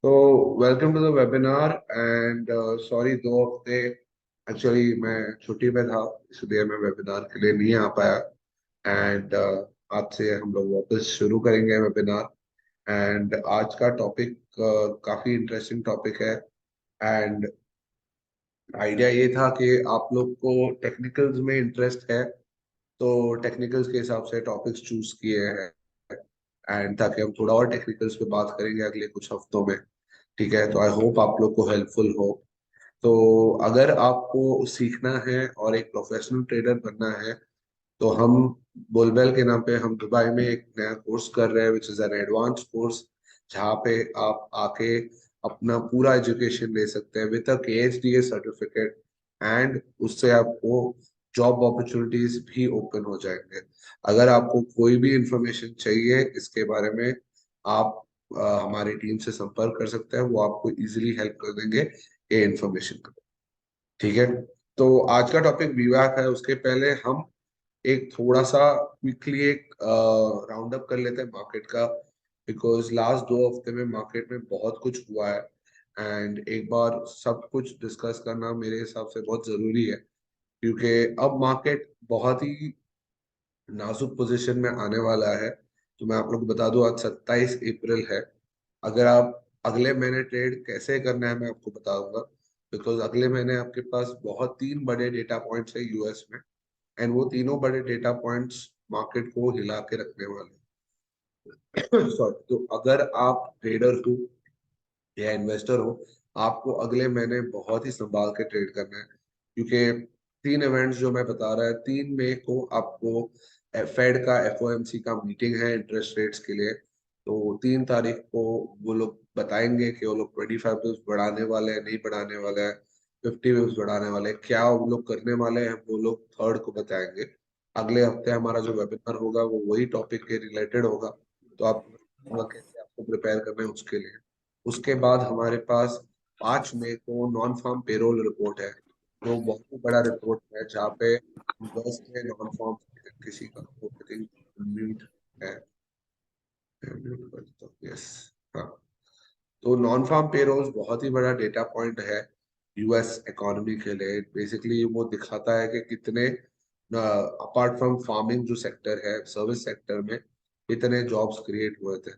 तो welcome to the webinar and sorry 2 हफ्ते actually मैं छुट्टी पे था, इसलिए मैं वेबिनार के लिए नहीं आ पाया। एंड आज से हम लोग वापस शुरू करेंगे वेबिनार। एंड आज का टॉपिक काफी इंटरेस्टिंग टॉपिक है। एंड आइडिया ये था कि आप लोग को टेक्निकल्स में इंटरेस्ट है, तो टेक्निकल्स के हिसाब से टॉपिक्स चूज किए हैं। एंड ताकि हम थोड़ा और टेक्निकल्स पे बात करेंगे अगले कुछ हफ्तों में। ठीक है, तो आई होप आप लोग को हेल्पफुल हो। तो अगर आपको सीखना है और एक प्रोफेशनल ट्रेडर बनना है, तो हम बुलबेल के नाम पे हम दुबई में एक नया कोर्स कर रहे हैं, which is an advance course, जहाँ पे आप आके अपना पूरा एजुकेशन ले सकते हैं with a KHDA certificate. And उससे आपको जॉब अपॉर्चुनिटीज भी ओपन हो जाएंगे। अगर आपको कोई भी इंफॉर्मेशन चाहिए इसके बारे में, आप हमारी टीम से संपर्क कर सकते हैं, वो आपको इजीली हेल्प कर देंगे ये इंफॉर्मेशन। ठीक है, तो आज का टॉपिक वीवैक है। उसके पहले हम एक थोड़ा सा क्विकली एक राउंड अप कर लेते हैं मार्केट का, बिकॉज लास्ट 2 हफ्ते में मार्केट में बहुत कुछ हुआ है। एंड एक बार सब कुछ डिस्कस करना मेरे हिसाब से बहुत जरूरी है, क्योंकि अब मार्केट बहुत ही नाजुक पोजीशन में आने वाला है। तो मैं आप लोग को बता दूं, आज 27 अप्रैल है। अगर आप अगले महीने ट्रेड कैसे करना है मैं आपको बताऊंगा, बिकॉज अगले महीने आपके पास बहुत 3 बड़े डेटा पॉइंट्स है यूएस में। एंड वो तीनों बड़े डेटा पॉइंट्स मार्केट को हिला के रखने वाले हैं। सॉरी, तो अगर आप ट्रेडर हो या इन्वेस्टर हो, आपको अगले महीने बहुत ही संभाल के ट्रेड करना है, क्योंकि 3 इवेंट्स जो मैं बता रहा है, 3 मई को आपको फेड का FOMC का मीटिंग है इंटरेस्ट रेट्स के लिए। तो 3 तारीख को वो लोग बताएंगे कि वो लोग 25 बिप्स बढ़ाने वाले हैं, नहीं बढ़ाने वाले हैं, 50 बिप्स बढ़ाने वाले हैं, क्या वो लोग करने वाले हैं वो लोग 3rd को बताएंगे। अगले हफ्ते हमारा जो वेबिनार होगा वो वही टॉपिक के रिलेटेड होगा, तो आप कैसे आपको प्रिपेयर करना है उसके लिए। उसके बाद हमारे पास 5 मई को नॉन फार्म पेरोल रिपोर्ट है, जो बहुत ही बड़ा रिपोर्ट है, जहाँ पे यूएस में नॉन फार्म किसी का म्यूट है, यस, हाँ। तो नॉन फार्म पेरोल्स बहुत ही बड़ा डेटा पॉइंट है यूएस इकोनॉमी के लिए। बेसिकली वो दिखाता है कि कितने, अपार्ट फ्रॉम फार्मिंग जो सेक्टर है, सर्विस सेक्टर में कितने जॉब्स क्रिएट हुए थे।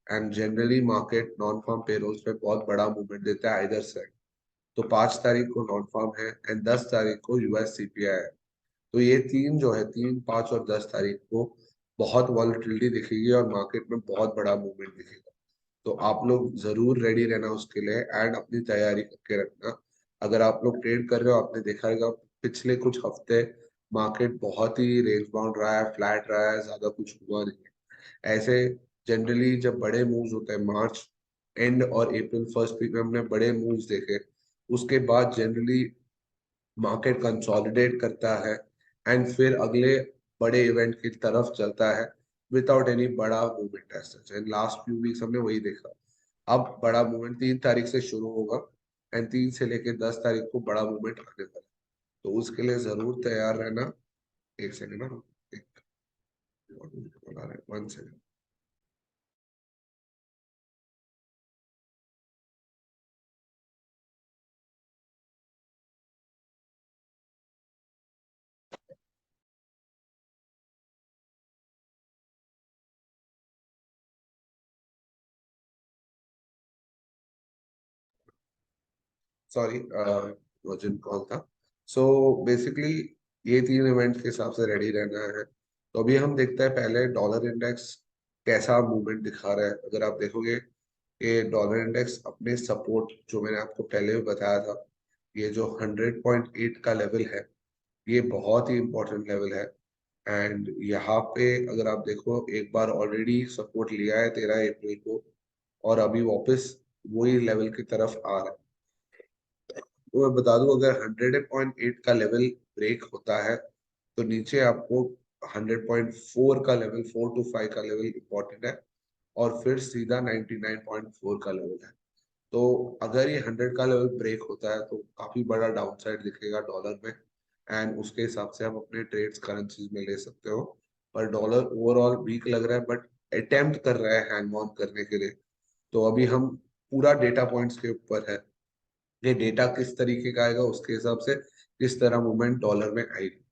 एंड generally market non farm payrolls पे बहुत बड़ा मूवमेंट देता है इधर से। तो 5 तारीख को नॉन फार्म है एंड 10 तारीख को यूएस CPI है। तो ये तीन जो है, 3, 5 और 10 तारीख को बहुत वॉलिटिलिटी दिखेगी और मार्केट में बहुत बड़ा मूवमेंट दिखेगा। तो आप लोग जरूर रेडी रहना उसके लिए एंड अपनी तैयारी करके रखना। अगर आप लोग ट्रेड कर रहे हो, आपने देखा होगा पिछले कुछ हफ्ते मार्केट बहुत ही रेंज बाउंड रहा है, फ्लैट रहा है, ज्यादा कुछ हुआ नहीं है। ऐसे जनरली जब बड़े मूव्स होते हैं, मार्च एंड और अप्रैल फर्स्ट वीक में हमने बड़े मूव्स देखे, उसके बाद जनरली मार्केट कंसोलिडेट करता है एंड फिर अगले बड़े इवेंट की तरफ चलता है विदाउट एनी बड़ा movement as such. And last few weeks हमने वही देखा। अब बड़ा मूवमेंट 3 तारीख से शुरू होगा एंड 3 से लेके 10 तारीख को बड़ा मूवमेंट आने वाला है। तो उसके लिए जरूर तैयार रहना। एक सेकंड ना, एक 1 सेकंड। सॉरी, अर्जेंट कॉल था। सो बेसिकली ये 3 इवेंट्स के हिसाब से रेडी रहना है। तो अभी हम देखते हैं पहले डॉलर इंडेक्स कैसा मूवमेंट दिखा रहा है। अगर आप देखोगे कि डॉलर इंडेक्स अपने सपोर्ट, जो मैंने आपको पहले भी बताया था, ये जो 100.8 का लेवल है, ये बहुत ही इंपॉर्टेंट लेवल है। एंड यहाँ पे अगर आप देखो एक बार ऑलरेडी सपोर्ट लिया है 13 अप्रैल को, और अभी वापस वही लेवल की तरफ आ रहा है। तो मैं बता दूं, अगर 100.8 का लेवल ब्रेक होता है तो नीचे आपको 100.4 का लेवल, 4 to 5 का लेवल इंपॉर्टेंट है, और फिर सीधा 99.4 का लेवल है। तो अगर ये 100 का लेवल ब्रेक होता है तो काफी बड़ा डाउनसाइड दिखेगा डॉलर में, एंड उसके हिसाब से आप अपने ट्रेड्स करेंसीज में ले सकते हो। पर डॉलर ओवरऑल वीक लग रहा है, बट अटेम्प्ट कर रहा है हैंग ऑन करने के लिए। तो अभी हम पूरा डेटा पॉइंट्स के ऊपर है, ये डेटा किस तरीके का आएगा उसके हिसाब से किस तरह मूवमेंट डॉलर में आएगी।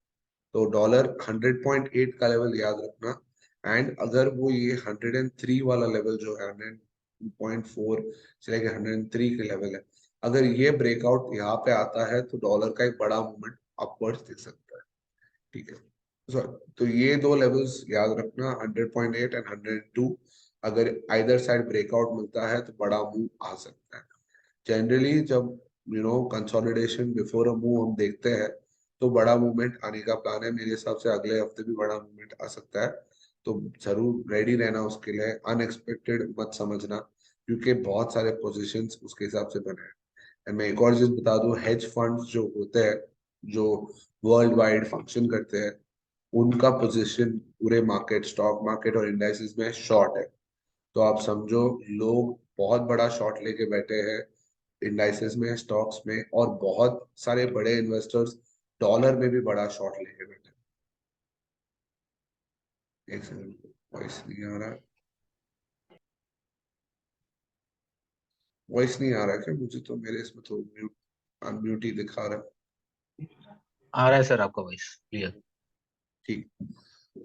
तो डॉलर 100.8 का लेवल याद रखना, एंड अगर वो ये 103 वाला लेवल जो है 100.4 से लेकर 103 के लेवल है, अगर ये ब्रेकआउट यहाँ पे आता है तो डॉलर का एक बड़ा मूवमेंट अपवर्ड्स दिख सकता है। ठीक है, तो ये दो लेवल्स याद रखना, 100.8 एंड 102। अगर आइदर साइड ब्रेकआउट मिलता है तो बड़ा मूव आ सकता है। जनरली जब कंसोलिडेशन बिफोर अ मूव हम देखते हैं तो बड़ा मूवमेंट आने का प्लान है, मेरे हिसाब से अगले हफ्ते भी बड़ा मूवमेंट आ सकता है। तो जरूर रेडी रहना उसके लिए, अनएक्सपेक्टेड मत समझना, क्योंकि बहुत सारे पोजीशंस उसके हिसाब से बने हैं। And मैं एक और चीज बता दूं, हेज फंड्स जो होते हैं, जो वर्ल्ड वाइड फंक्शन करते हैं, उनका पोजीशन पूरे मार्केट, स्टॉक मार्केट और इंडाइसेस में शॉर्ट है। तो आप समझो, लोग बहुत बड़ा शॉर्ट लेके बैठे हैं इंडाइसेस में, स्टॉक्स में, और बहुत सारे बड़े इन्वेस्टर्स डॉलर में भी बड़ा शॉर्ट लेके बैठे हैं। एक सेकंड, वॉइस नहीं आ रहा, वॉइस नहीं आ रहा क्या मुझे? तो मेरे इसमें तो म्यूट, अनम्यूट ही दिखा रहा है। आ रहा है सर आपका वॉइस क्लियर। ठीक।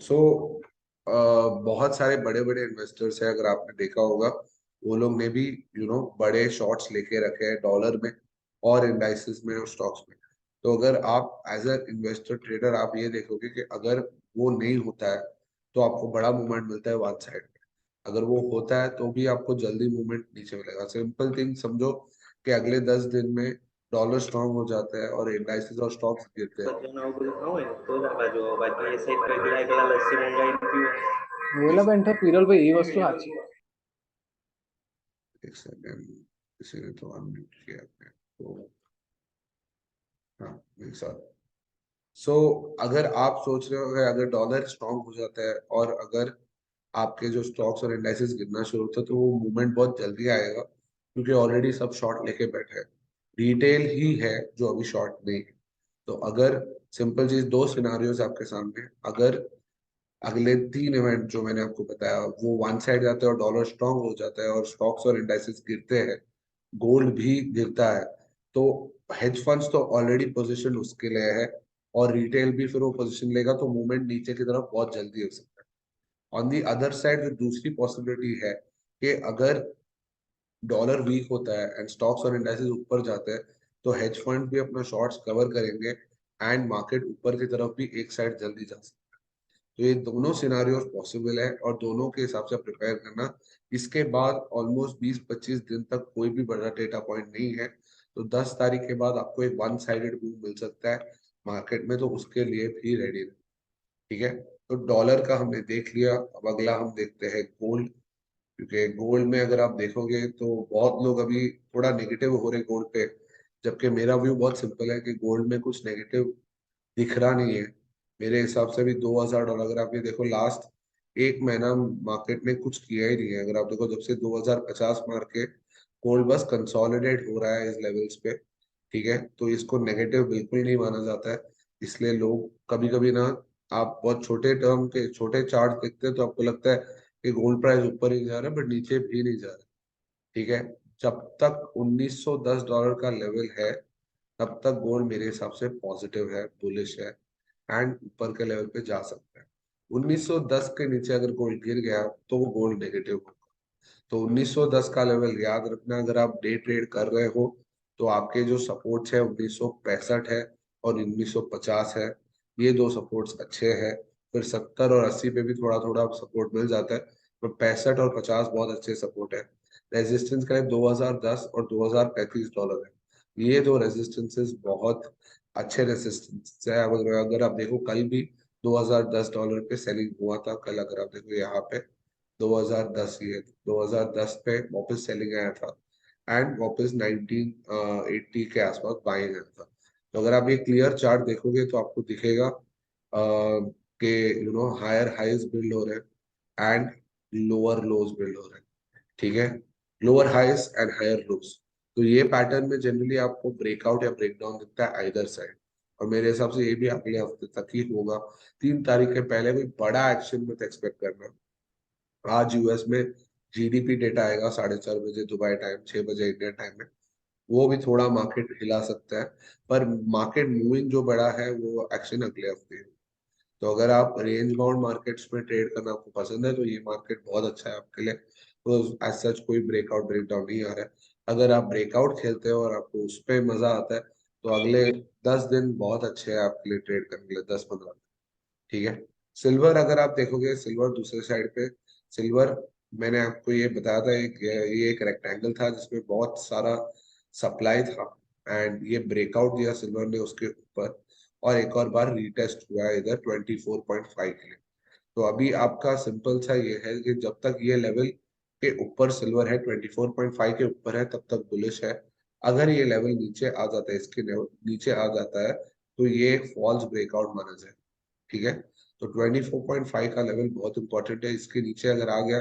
सो बहुत सारे बड़े बड़े इन्वेस्टर्स हैं, अगर आपने देखा होगा, वो लोग ने भी बड़े शॉर्ट्स लेके रखे हैं डॉलर में और इंडाइसेस में और स्टॉक्स में। तो अगर आप एज अ इन्वेस्टर ट्रेडर आप ये देखोगे कि अगर वो नहीं होता है तो आपको बड़ा मूवमेंट मिलता है वन साइड में, अगर वो होता है तो भी आपको जल्दी मूवमेंट नीचे मिलेगा। सिंपल थिंग समझो कि अगले 10 दिन में डॉलर स्ट्रांग हो जाता है और इंडाइसेस और स्टॉक्स गिरते हैं। वेला पेंटा पिरल पे ये वस्तु आची एक सेकेंड, किसी ने तो अनम्यूट किया अपने तो, हाँ मेरे साथ। सो अगर आप सोच रहे हो कि अगर डॉलर स्ट्रांग हो जाता है और अगर आपके जो स्टॉक्स और इंडाइसेस गिरना शुरू होता है तो वो मूवमेंट बहुत जल्दी आएगा, क्योंकि ऑलरेडी सब शॉर्ट लेके बैठे हैं। रिटेल ही है जो अभी शॉर्ट नहीं है। तो अगर सिंपल चीज, दो सिनारियोज आपके सामने, अगर अगले 3 इवेंट जो मैंने आपको बताया वो वन साइड जाते हैं और डॉलर स्ट्रांग हो जाता है और स्टॉक्स और इंडाइसेस गिरते हैं, गोल्ड भी गिरता है, तो हेज फंड्स तो ऑलरेडी पोजीशन उसके लिए है, और रिटेल भी फिर वो पोजीशन लेगा, तो मूवमेंट नीचे की तरफ बहुत जल्दी हो सकता है। ऑन दी अदर साइड जो दूसरी पॉसिबिलिटी है कि अगर डॉलर वीक होता है एंड स्टॉक्स और इंडाइसेस ऊपर जाते हैं, तो हेज फंड भी अपना शॉर्ट्स कवर करेंगे एंड मार्केट ऊपर की तरफ भी एक साइड जल्दी जा सकता है। तो ये दोनों सिनारियोस पॉसिबल है और दोनों के हिसाब से प्रिपेयर करना। इसके बाद ऑलमोस्ट 20-25 दिन तक कोई भी बड़ा डेटा पॉइंट नहीं है, तो 10 तारीख के बाद आपको एक वन साइडेड मूव मिल सकता है मार्केट में, तो उसके लिए भी रेडी रहे। ठीक है, तो डॉलर का हमने देख लिया, अब अगला हम देखते हैं गोल्ड। क्योंकि गोल्ड में अगर आप देखोगे तो बहुत लोग अभी थोड़ा नेगेटिव हो रहे गोल्ड पे, जबकि मेरा व्यू बहुत सिंपल है कि गोल्ड में कुछ नेगेटिव दिख रहा नहीं है। मेरे हिसाब से भी $2000, अगर आप ये देखो लास्ट एक महीना मार्केट ने कुछ किया ही नहीं है। अगर आप देखो जब से 2050 मार के गोल्ड बस कंसोलिडेट हो रहा है इस लेवल्स पे। ठीक है, तो इसको नेगेटिव बिल्कुल नहीं माना जाता है। इसलिए लोग कभी कभी ना, आप बहुत छोटे टर्म के छोटे चार्ट देखते हैं तो आपको लगता है कि गोल्ड प्राइस ऊपर ही जा रहा है, बट नीचे भी नहीं जा रहा। ठीक है, जब तक $1910 का लेवल है तब तक गोल्ड मेरे हिसाब से पॉजिटिव है, बुलिश है, एंड ऊपर के लेवल पे जा सकता है। 1910 के नीचे अगर गोल्ड गिर गया तो वो गोल्ड नेगेटिव होगा। तो 1910 का लेवल याद रखना, अगर आप डे ट्रेड कर रहे हो तो आपके जो सपोर्ट्स है 1965 है और 1950 है, ये दो सपोर्ट्स अच्छे हैं। फिर 70 और 80 पे भी थोड़ा थोड़ा सपोर्ट मिल जाता है, पर 65 और 50 बहुत अच्छे सपोर्ट है। रेजिस्टेंस का है 2010 और $2035 है। ये दो रेजिस्टेंसेस बहुत अच्छे रेजिस्टेंस है। अगर अगर आप देखो कल भी $2010 पे सेलिंग हुआ था कल, अगर आप देखो यहाँ पे 2010, ये 2010 पे वापस सेलिंग आया था एंड वापस 1980 के आसपास बाइंग आया था। तो अगर आप ये क्लियर चार्ट देखोगे तो आपको दिखेगा कि हायर हाइज बिल्ड हो रहे हैं एंड लोअर लोज बिल्ड हो रहे हैं। ठीक है, lower highs and higher lows. तो ये पैटर्न में जनरली आपको ब्रेकआउट या ब्रेकडाउन दिखता है आइदर साइड, और मेरे हिसाब से ये भी अगले हफ्ते तक ही होगा। 3 तारीख के पहले कोई बड़ा एक्शन मत एक्सपेक्ट करना। आज यूएस में जीडीपी डेटा आएगा 4:30 बजे दुबई टाइम, 6 बजे इंडियन टाइम में। वो भी थोड़ा मार्केट हिला सकता है, पर मार्केट मूविंग जो बड़ा है वो एक्शन अगले हफ्ते है। तो अगर आप रेंज बाउंड मार्केट्स में ट्रेड करना आपको पसंद है तो ये मार्केट बहुत अच्छा है आपके लिए। तो एज सच कोई ब्रेकआउट ब्रेकडाउन नहीं आ रहा है। अगर आप ब्रेकआउट खेलते हो और आपको उस पर मजा आता है तो अगले 10 दिन बहुत अच्छे हैं आपके लिए ट्रेड करने के लिए, 10-15। ठीक है, सिल्वर अगर आप देखोगे, सिल्वर दूसरे साइड पे, सिल्वर मैंने आपको ये बताया था, ये एक रेक्टेंगल था जिसमें बहुत सारा सप्लाई था एंड ये ब्रेकआउट दिया सिल्वर ने उसके ऊपर, और एक और बार रीटेस्ट हुआ है इधर 24.5 के लिए। तो अभी आपका सिंपल सा ये है कि जब तक ये लेवल के ऊपर सिल्वर है, 24.5 के ऊपर है, तब तक बुलिश है। अगर ये लेवल नीचे आ जाता है, इसके लेवल नीचे आ जाता है, तो ये एक फॉल्स ब्रेकआउट माना जाए। ठीक है, तो 24.5 का लेवल बहुत इंपॉर्टेंट है, इसके नीचे अगर आ गया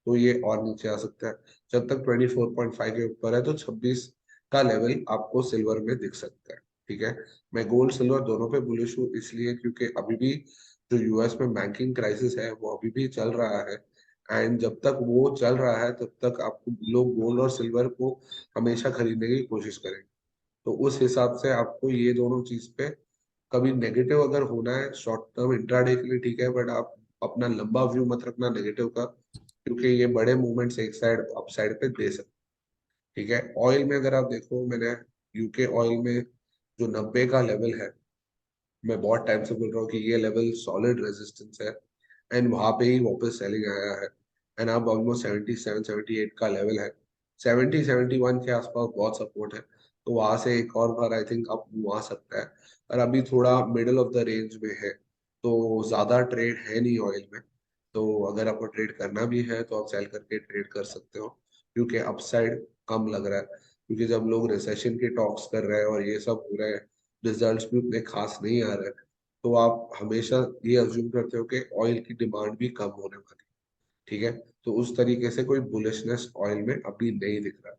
तो ये और नीचे आ सकता है। जब तक 24.5 के ऊपर है तो 26 का लेवल आपको सिल्वर में दिख सकता है। ठीक है, मैं गोल्ड सिल्वर दोनों पे बुलिश हूँ, इसलिए क्योंकि अभी भी जो यूएस में बैंकिंग क्राइसिस है वो अभी भी चल रहा है, एंड जब तक वो चल रहा है तब तक आपको लोग गोल्ड और सिल्वर को हमेशा खरीदने की कोशिश करेंगे। तो उस हिसाब से आपको ये दोनों चीज पे कभी नेगेटिव अगर होना है शॉर्ट टर्म इंट्राडे के लिए ठीक है, बट आप अपना लंबा व्यू मत रखना नेगेटिव का, क्योंकि ये बड़े मूवमेंट्स एक साइड अप साइड पे दे सकते। ठीक है, ऑयल में अगर आप देखो, मैंने यूके ऑयल में जो 90 का लेवल है, मैं बहुत टाइम से बोल रहा हूँ कि ये लेवल सॉलिड रेजिस्टेंस है एंड वहां पे ही वापस सेलिंग आया है एंड अब ऑलमोस्ट 77-78 का लेवल है। 70-71 के आसपास बहुत सपोर्ट है, तो वहां से एक और बार आई थिंक आप मूव आ सकता है। और अभी थोड़ा मिडल ऑफ द रेंज में है, तो ज्यादा ट्रेड है नहीं ऑयल में। तो अगर आपको ट्रेड करना भी है तो आप सेल करके ट्रेड कर सकते हो, क्योंकि अपसाइड कम लग रहा है। क्योंकि जब लोग रिसेशन के टॉक्स कर रहे हैं और ये सब हो रहे हैं, रिजल्ट्स भी उतने खास नहीं आ रहे, तो आप हमेशा ये अज्यूम करते हो कि ऑयल की डिमांड भी कम होने वाली। ठीक है, तो उस तरीके से कोई बुलिशनेस ऑयल में अभी नहीं दिख रहा।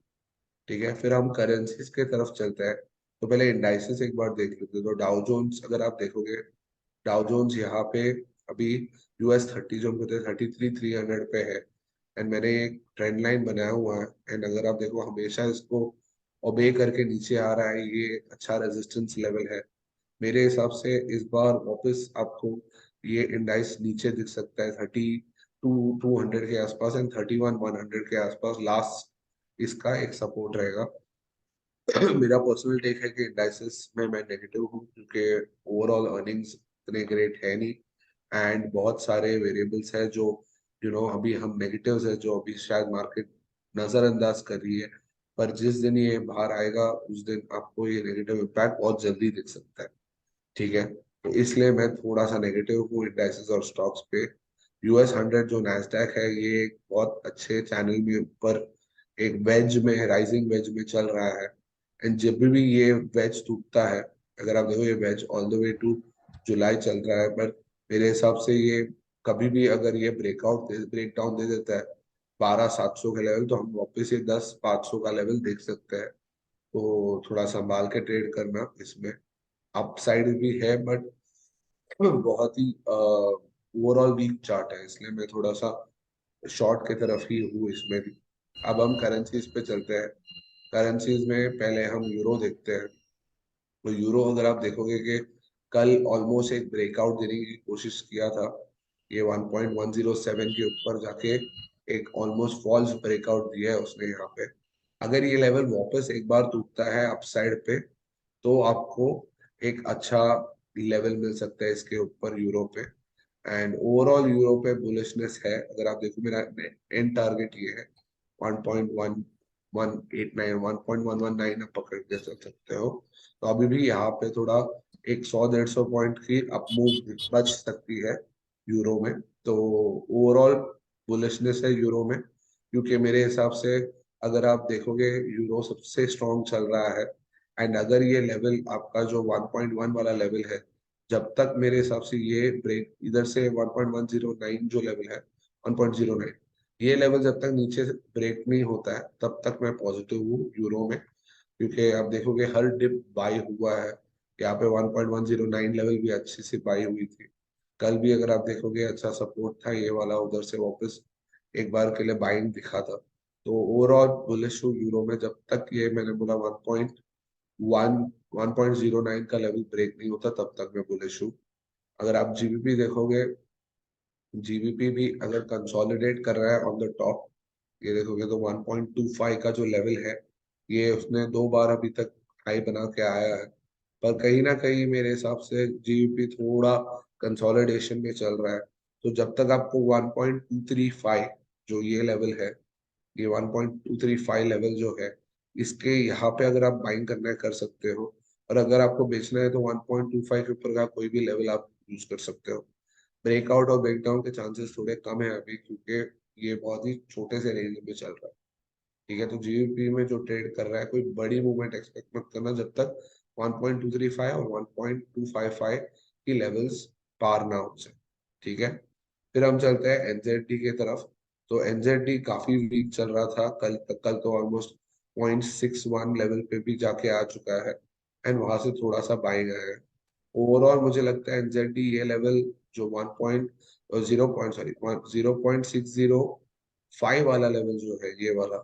ठीक है, फिर हम करेंसीज के तरफ चलते हैं। तो पहले इंडाइसेस एक बार देख लेते हैं। तो डाउ जोन्स अगर आप देखोगे, डाउ जोन्स यहाँ पे अभी US 30 जो हम कहते हैं 33,300 पे है एंड मैंने एक ट्रेंड लाइन बनाया हुआ है एंड अगर आप देखो हमेशा इसको ओबे करके नीचे आ रहा है, ये अच्छा रेजिस्टेंस लेवल है। मेरे हिसाब से इस बार वापस आपको ये इंडाइस नीचे दिख सकता है 32,200 के आसपास एंड 31,100 के आसपास लास्ट इसका एक सपोर्ट रहेगा। मेरा पर्सनल टेक है कि इंडाइसेस में मैं नेगेटिव हूँ, क्योंकि ओवरऑल अर्निंग्स इतने ग्रेट है नहीं एंड बहुत सारे वेरिएबल्स है जो अभी हम नेगेटिव्स है जो अभी शायद मार्केट नजरअंदाज कर रही है। पर जिस दिन ये बाहर आएगा उस दिन आपको ये नेगेटिव इम्पैक्ट बहुत जल्दी दिख सकता है। ठीक है, तो इसलिए मैं थोड़ा सा नेगेटिव हूँ इंडाइसेस और स्टॉक्स पे। US 100 जो नैस्डैक है ये एक बहुत अच्छे चैनल में ऊपर एक वेज में, राइजिंग वेज में चल रहा है एंड जब भी ये वेज टूटता है, अगर आप देखो ये wedge all the way to July चल रहा है, पर मेरे हिसाब से ये कभी भी अगर ये ब्रेक डाउन दे देता है 12,700 का लेवल, तो हम वापस ये 10,500 का लेवल देख सकते हैं। तो थोड़ा संभाल के ट्रेड करना इसमें। अपसाइड भी है बट बहुत ही ओवरऑल वीक चार्ट है, इसलिए मैं थोड़ा सा शॉर्ट की तरफ ही हूँ इसमें भी। अब हम करेंसीज पे चलते हैं। करेंसीज में पहले हम यूरो देखते हैं। तो यूरो अगर आप देखोगे कि कल ऑलमोस्ट एक ब्रेकआउट देने की कोशिश किया था, ये 1.107 के ऊपर जाके एक ऑलमोस्ट फॉल्स ब्रेकआउट दिया है उसने यहाँ पे। अगर ये लेवल वापस एक बार टूटता है अपसाइड पे, तो आपको एक अच्छा लेवल मिल सकता है इसके ऊपर यूरो पे एंड ओवरऑल यूरो पे बुलिशनेस है। अगर आप देखो मेरा एंड टारगेट ये है 1.1189, 1.119 आप पकड़ के चल सकते हो। तो अभी भी यहाँ पे थोड़ा एक 100-150 पॉइंट की अप मूव बच सकती है यूरो में। तो ओवरऑल बुलिशनेस है यूरो में, क्योंकि मेरे हिसाब से अगर आप देखोगे यूरो सबसे स्ट्रॉन्ग चल रहा है। एंड अगर ये लेवल आपका जो 1.1 वाला लेवल है, जब तक मेरे हिसाब से ये ब्रेक इधर से 1.109 जो लेवल है, 1.09, ये लेवल जब तक नीचे ब्रेक नहीं होता है तब तक मैं पॉजिटिव हूँ यूरो में। क्योंकि आप देखोगे हर डिप बाई हुआ है। यहाँ पे 1.109 लेवल भी अच्छी सी बाई हुई थी। कल भी अगर आप देखोगे अच्छा सपोर्ट था ये वाला, उधर से वापस एक बार के लिए बाइंग दिखा था। तो ओवरऑल बुलिश हूँ यूरो में, जब तक ये मैंने बोला 1.09 का लेवल ब्रेक नहीं होता तब तक मैं बुलिश हूँ। अगर आप जीबीपी देखोगे, जीबीपी भी अगर कंसोलिडेट कर रहा है ऑन द टॉप, ये देखोगे तो 1.25 का जो लेवल है, ये उसने 2 बार अभी तक हाई बना के आया है। पर कहीं ना कहीं मेरे हिसाब से जीबीपी थोड़ा कंसोलिडेशन में चल रहा है। तो जब तक आपको 1.235 जो ये लेवल है, ये 1.235 लेवल जो है, इसके यहाँ पे अगर आप बाइंग करना है कर सकते हो। और अगर आपको बेचना है तो 1.25 के ऊपर का कोई भी लेवल आप यूज कर सकते हो। ब्रेकआउट और ब्रेकडाउन के चांसेस थोड़े कम है अभी, क्योंकि ये बहुत ही छोटे से रेंज में चल रहा है। ठीक है, तो जीबीपी में जो ट्रेड कर रहा है कोई बड़ी मूवमेंट एक्सपेक्ट मत करना जब तक 1.235 और 1.255 की लेवल्स पार ना हो जाए। ठीक है, फिर हम चलते हैं एनजेडी के तरफ। तो एनजेडी काफी वीक चल रहा था कल तो ऑलमोस्ट 0.61 लेवल पे भी जाके आ चुका है। एंड वहां से थोड़ा सा बाइंग आया है। ओवरऑल मुझे लगता है एनजेडी ये लेवल जो 0.5 वाला लेवल जो है, ये वाला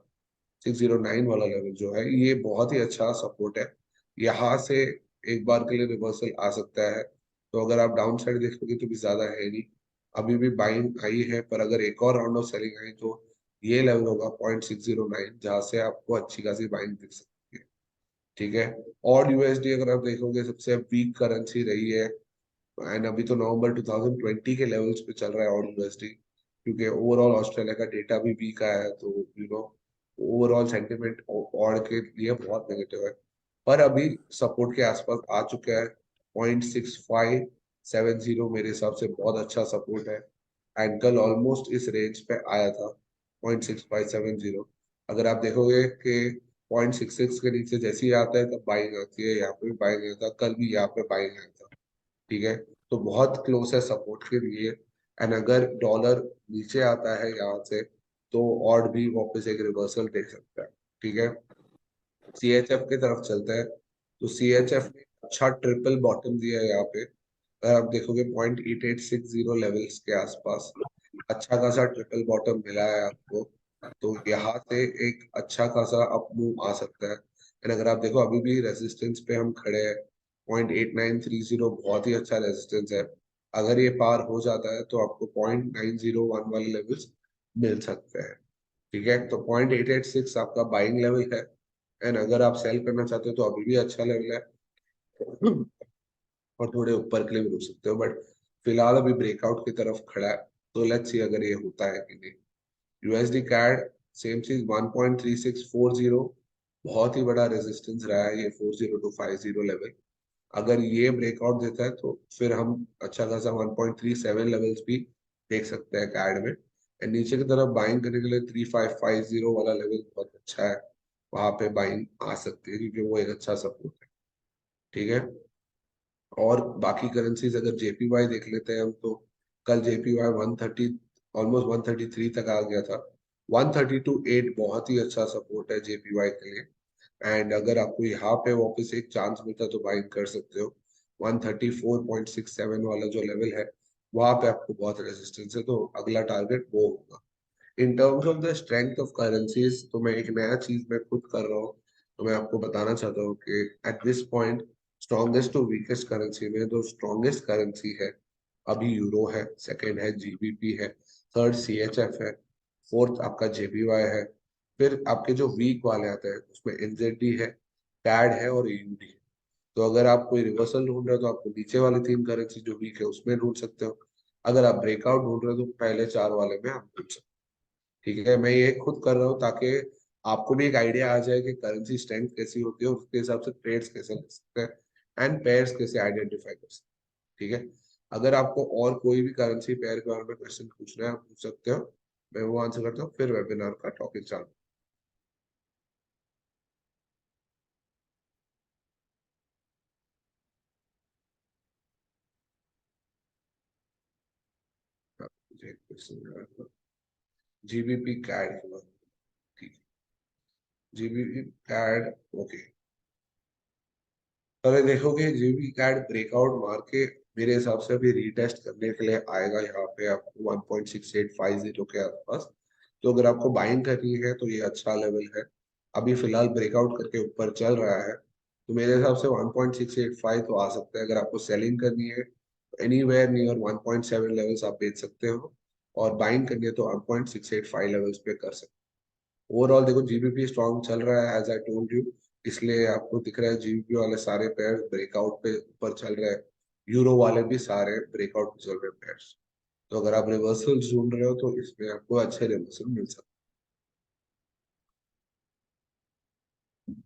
609 वाला लेवल जो है, ये बहुत ही अच्छा सपोर्ट है। यहाँ से एक बार के लिए रिवर्सल आ सकता है। तो अगर आप डाउन साइड देखोगे तो भी ज्यादा है नहीं, अभी भी बाइंग आई है। पर अगर एक और राउंड ऑफ सेलिंग आई तो ये लेवल होगा 0.609, जहाँ से आपको अच्छी खासी बाइंग दिख सकती है। ठीक है, और यूएसडी अगर आप देखोगे सबसे वीक करेंसी रही है। एंड अभी तो नवंबर 2020 के लेवल्स पे चल रहा है और यूएसडी, क्योंकि ओवरऑल ऑस्ट्रेलिया का डेटा भी वीक आया है। तो ओवरऑल सेंटिमेंट और के लिए बहुत नेगेटिव है। पर अभी सपोर्ट के आसपास आ चुका है। 0.6570 मेरे हिसाब से बहुत अच्छा सपोर्ट है। एंड कल ऑलमोस्ट इस रेंज पे आया था 0.6570। अगर आप देखोगे कि 0.66 के नीचे जैसे ही आता है तब बाइंग आती है, यहाँ पे भी बाइंग आता है, कल भी यहाँ पे बाइंग आया था। ठीक है, तो बहुत क्लोज है सपोर्ट के लिए। एंड अगर डॉलर नीचे आता है यहाँ से तो और भी वापस एक रिवर्सल देख सकता है। ठीक है, सीएचएफ की तरफ चलते हैं। तो सीएचएफ ने अच्छा ट्रिपल बॉटम दिया है यहाँ पे। अगर आप देखोगे 0.8860 लेवल्स के आसपास अच्छा खासा ट्रिपल बॉटम मिला है आपको। तो यहाँ से एक अच्छा खासा अप मूव आ सकता है। एंड अगर आप देखो अभी भी रेजिस्टेंस पे हम खड़े हैं, 0.8930 बहुत ही अच्छा रेजिस्टेंस है। अगर ये पार हो जाता है तो आपको 0.901 वाले लेवल्स मिल सकते हैं। ठीक है, तो 0.886 आपका बाइंग लेवल है। एंड अगर आप सेल करना चाहते हो तो अभी भी अच्छा लेवल है। और थोड़े ऊपर के लिए भी रुक सकते हो, बट फिलहाल अभी ब्रेकआउट की तरफ खड़ा है। तो लेट्स सी अगर ये होता है कि नहीं। यूएसडी कैड सेम चीज 1.3640 बहुत ही बड़ा रेजिस्टेंस रहा है ये 40250 लेवल। अगर ये ब्रेकआउट देता है तो फिर हम अच्छा खासा 1.37 लेवल्स भी देख सकते हैं कैड में। एंड नीचे की तरफ बाइंग करने के लिए 3550 वाला लेवल बहुत अच्छा है, वहां पे बाइंग आ सकती है क्योंकि वो एक अच्छा सपोर्ट है। ठीक है, और बाकी करेंसीज अगर जेपीवाई देख लेते हैं हम तो कल जेपीवाई 130 ऑलमोस्ट 133 तक आ गया था। 132.8 बहुत ही अच्छा सपोर्ट है जेपीवाई के लिए। एंड अगर आपको यहाँ पे वापस एक चांस मिलता है तो बाइंग कर सकते हो। 134.67 वाला जो लेवल है वहां पे आपको बहुत रेजिस्टेंस है, तो अगला टारगेट वो होगा। In terms of the strength of currencies, तो मैं एक नया चीज मैं खुद कर रहा हूँ। तो मैं आपको बताना चाहता हूँ कि at this point strongest to weakest currency में जो स्ट्रॉन्गेस्ट करेंसी है अभी यूरो है, सेकंड है जीबीपी है, थर्ड सीएचएफ है, फोर्थ आपका जेपीवाई है। फिर आपके जो वीक वाले आते हैं उसमें एनजेडी है, कैड है और एयूडी है। तो अगर आप कोई रिवर्सल ढूंढ रहे हो तो आपको नीचे वाली 3 करेंसी जो वीक है उसमें ढूंढ सकते हो। अगर आप ब्रेकआउट ढूंढ रहे हो तो पहले 4 वाले में आप ढूंढ सकते हो। ठीक है, मैं ये खुद कर रहा हूँ ताकि आपको भी एक आइडिया आ जाए कि करेंसी स्ट्रेंथ कैसी होती है और उसके हिसाब से ट्रेड्स कैसे ले सकते हैं। एंड पेयर्स कैसे आइडेंटिफाई कर सकते हैं। ठीक है, अगर आपको और कोई भी करेंसी पेयर के बारे में क्वेश्चन पूछना है आप पूछ सकते हो, मैं वो आंसर करता हूँ, फिर वेबिनार का टॉपिक चालू। मुझे क्वेश्चन जीबीपी कैड के बारे में, ठीक है, जीबीपी कैड, ओके। अगर देखोगे जीबी कैड ब्रेकआउट मार के मेरे हिसाब से अभी रीटेस्ट करने के लिए आएगा यहाँ पे आपको 1.6850 के आसपास। तो अगर आपको बाइंग करनी है तो ये अच्छा लेवल है। अभी फिलहाल ब्रेकआउट करके ऊपर चल रहा है, तो मेरे हिसाब से 1.685 तो आ सकता है। अगर आपको सेलिंग करनी है तो एनीवेयर नियर 1.7 लेवल्स आप बेच सकते हो, और बाइंग करनी है तो 1.685 लेवल्स पे कर सकते हो। ओवरऑल देखो जीबीपी स्ट्रॉन्ग चल रहा है एज आई टोल्ड यू, इसलिए आपको दिख रहा है जीबीपी वाले सारे पेयर ब्रेकआउट पे ऊपर चल रहे हैं, यूरो वाले भी सारे ब्रेकआउट पे चल रहे पेयर्स। तो अगर आप रिवर्सल ढूंढ रहे हो तो इसमें आपको अच्छे रिवर्सल मिल सकते हैं।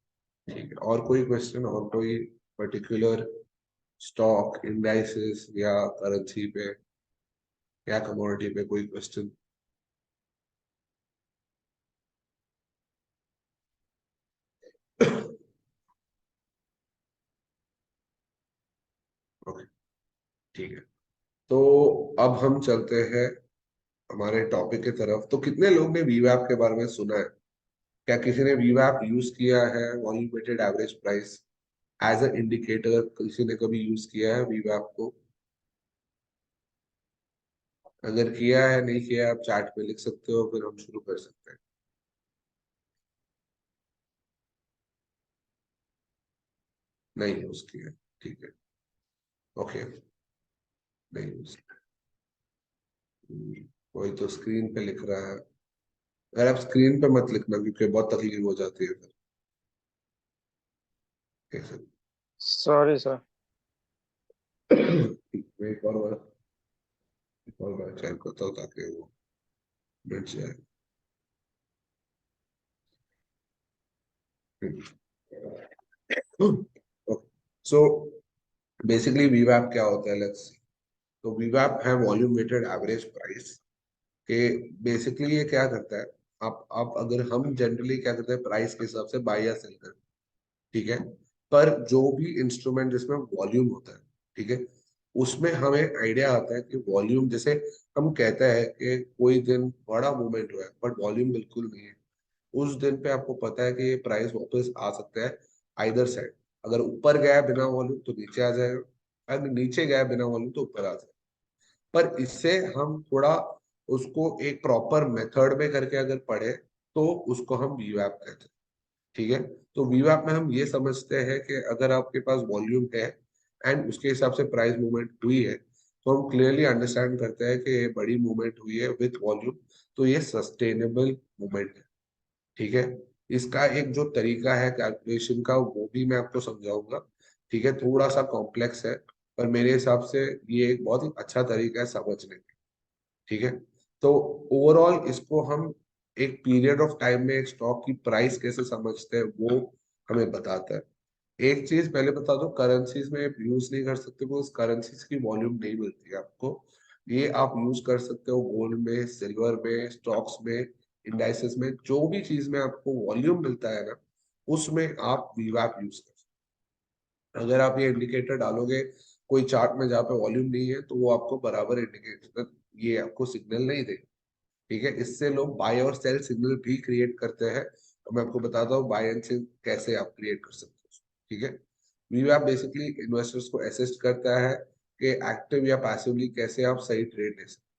ठीक है, और कोई क्वेश्चन और कोई पर्टिकुलर स्टॉक इंडाइसेस या करेंसी पे या कमोडिटी पे कोई क्वेश्चन? ओके, ठीक है, तो अब हम चलते हैं हमारे टॉपिक की तरफ। तो कितने लोग ने वीवैप के बारे में सुना है? क्या किसी ने वीवैप यूज किया है, volume weighted average price as a indicator? किसी ने कभी यूज किया है वीवैप को? अगर किया है नहीं किया है आप चैट पे लिख सकते हो, फिर हम शुरू कर सकते हैं। नहीं यूज किया, ठीक है, ओके, नहीं यूज किया। वही तो स्क्रीन पे लिख रहा है। अगर आप स्क्रीन पे मत लिखना क्योंकि बहुत तकलीफ हो जाती है फिर। कैसे? Sorry sir. मैं एक और बार चेक करता हूँ ताकि वो मिट जाए। सो बेसिकली वीवैप क्या होता है, लेट्स। तो वीवैप है वॉल्यूम वेटेड एवरेज प्राइस के। बेसिकली ये क्या करता है, आप अगर हम जनरली क्या करते हैं प्राइस के हिसाब से बाय या सेल करते हैं, ठीक है। पर जो भी इंस्ट्रूमेंट जिसमें वॉल्यूम होता है, ठीक है, उसमें हमें आइडिया आता है कि वॉल्यूम, जैसे हम कहते हैं कि कोई दिन बड़ा मूवमेंट हुआ है बट वॉल्यूम बिल्कुल नहीं है, उस दिन पे आपको पता है कि ये प्राइस वापस आ सकता है आइदर साइड। अगर ऊपर गया है बिना वॉल्यूम तो नीचे आ जाएगा, अगर नीचे गया है बिना वॉल्यूम तो ऊपर आ जाएगा। पर इससे हम थोड़ा उसको एक प्रॉपर मेथड में करके अगर पढ़े तो उसको हम वीवैप कहते हैं, ठीक है। तो वीवैप में हम ये समझते हैं कि अगर आपके पास वॉल्यूम है एंड उसके हिसाब से प्राइस मूवमेंट हुई है, तो हम क्लियरली अंडरस्टैंड करते हैं कि ये बड़ी मूवमेंट हुई है विथ वॉल्यूम, तो ये सस्टेनेबल मूवमेंट है, ठीक है। इसका एक जो तरीका है कैलकुलेशन का वो भी मैं आपको समझाऊंगा, ठीक है, थोड़ा सा कॉम्प्लेक्स है, पर मेरे हिसाब से ये एक बहुत ही अच्छा तरीका है समझने का, ठीक है। तो ओवरऑल इसको हम एक पीरियड ऑफ टाइम में एक स्टॉक की प्राइस कैसे समझते हैं वो हमें बताता है। एक चीज पहले बता दो, करेंसीज में यूज नहीं कर सकते, वो करेंसीज की वॉल्यूम नहीं मिलती है आपको। ये आप यूज कर सकते हो गोल्ड में, सिल्वर में, स्टॉक्स में, इंडाइसेस में, जो भी चीज में आपको वॉल्यूम मिलता है ना, उसमें आप वीवैप यूज कर सकते हो। अगर आप ये इंडिकेटर डालोगे कोई चार्ट में जहाँ पे वॉल्यूम नहीं है तो वो आपको बराबर इंडिकेटर, ये आपको सिग्नल नहीं देगा, ठीक है। इससे लोग बाय और सेल सिग्नल भी क्रिएट करते हैं, तो मैं आपको बताता हूँ बाय एंड सेल कैसे आप क्रिएट कर सकते हो, ठीक है। वीवैप बेसिकली इन्वेस्टर्स को असिस्ट करता है कि एक्टिव या पैसिवली कैसे आप सही ट्रेड ले सकते हैं,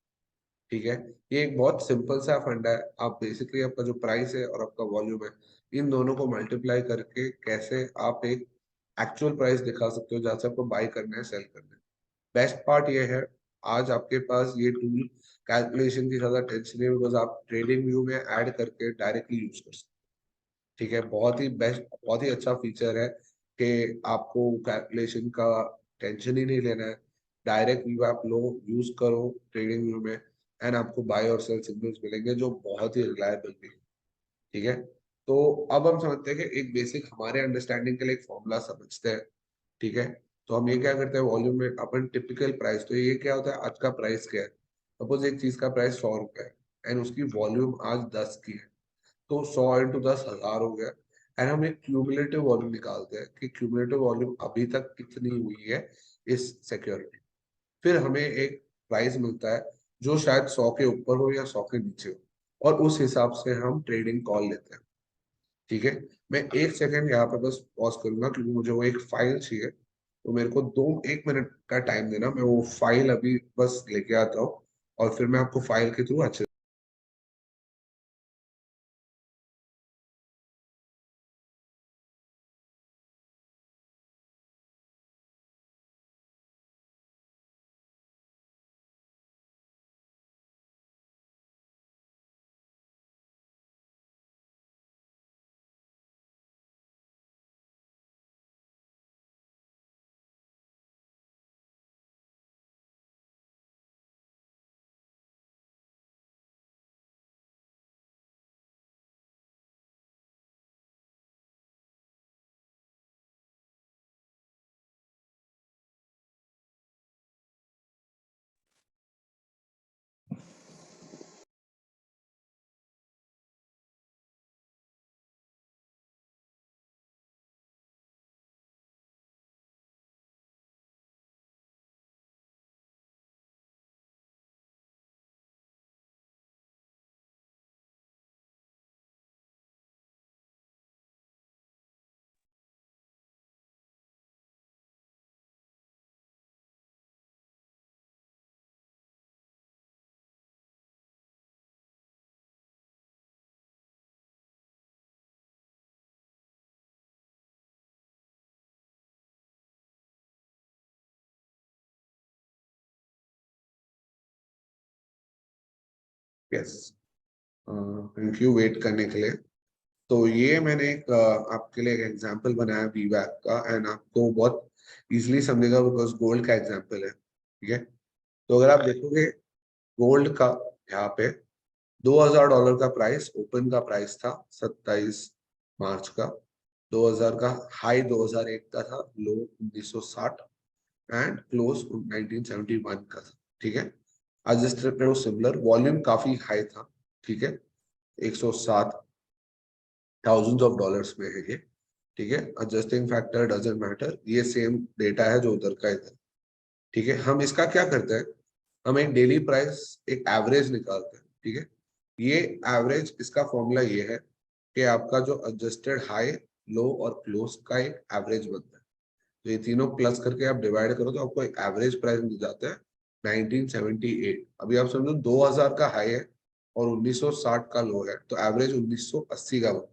ठीक है। ये एक बहुत सिंपल सा फंडा है। आप बेसिकली आपका जो प्राइस है और आपका वॉल्यूम है, इन दोनों को मल्टीप्लाई करके कैसे आप एक एक्चुअल प्राइस दिखा सकते हो जहां से आपको बाय करना है सेल करना है। बेस्ट पार्ट ये है, आज आपके पास ये टूल कैलकुलेशन की ज्यादा टेंशन है, बिकॉज आप ट्रेडिंग व्यू में ऐड करके डायरेक्टली यूज कर सकते हैं, ठीक है। बहुत ही बेस्ट, बहुत ही अच्छा फीचर है कि आपको कैलकुलेशन का टेंशन ही नहीं लेना है। डायरेक्ट व्यू आप लो, यूज करो ट्रेडिंग व्यू में, एंड आपको बाय और सेल सिग्नल्स मिलेंगे जो बहुत ही रिलायबल भी, ठीक है। तो अब हम समझते हैं कि एक बेसिक हमारे अंडरस्टैंडिंग के लिए एक फॉर्मूला समझते हैं, ठीक है। तो हम ये क्या करते हैं, वॉल्यूम में अपन टिपिकल प्राइस, तो ये क्या होता है, आज का प्राइस क्या है, सपोज एक चीज का प्राइस 100 रुपए है एंड उसकी वॉल्यूम आज 10 की है, तो 100 × 10 1000 हो गया। एंड हम एक क्यूमुलेटिव वॉल्यूम निकालते हैं कि क्यूमुलेटिव वॉल्यूम अभी तक कितनी हुई है इस सिक्योरिटी। फिर हमें एक प्राइस मिलता है जो शायद 100 के ऊपर हो या 100 के नीचे हो, और उस हिसाब से हम ट्रेडिंग कॉल लेते हैं। ठीक है। मैं 1 सेकेंड यहाँ पे बस पॉज करूंगा क्योंकि मुझे वो एक फाइल चाहिए, तो मेरे को 1 मिनट का टाइम देना, मैं वो फाइल अभी बस लेके आता हूँ और फिर मैं आपको फाइल के थ्रू अच्छे। यस, थैंक यू वेट करने के लिए। तो ये मैंने एक आपके लिए एक एग्जांपल बनाया वीवैप का, एंड आपको बहुत इजीली समझेगा बिकॉज गोल्ड का एग्जांपल है। ठीक है। तो अगर आप देखोगे गोल्ड का, यहाँ पे $2000 का प्राइस, ओपन का प्राइस था 27 मार्च का। 2000 का हाई 2001 का था, लो 1960 एंड क्लोज 1971 का था। ठीक है। एडजस्टेड सिमिलर, वॉल्यूम काफी हाई था। ठीक है। 107 थाउजेंड्स ऑफ डॉलर्स में है ये। ठीक है। एडजस्टिंग फैक्टर डजंट मैटर, ये सेम डेटा है जो उधर का इधर। ठीक है। हम इसका क्या करते हैं, हम एक डेली प्राइस, एक एवरेज निकालते हैं। ठीक है। ये एवरेज, इसका फॉर्मूला ये है कि आपका जो एडजस्टेड हाई, लो और क्लोज का एक एवरेज बनता है। तो ये तीनों प्लस करके आप डिवाइड करो तो आपको एक एवरेज प्राइस मिल जाता है 1978। अभी आप समझो 2000 का हाई है और 1960 का लो है, तो एवरेज 1980 का बनता है।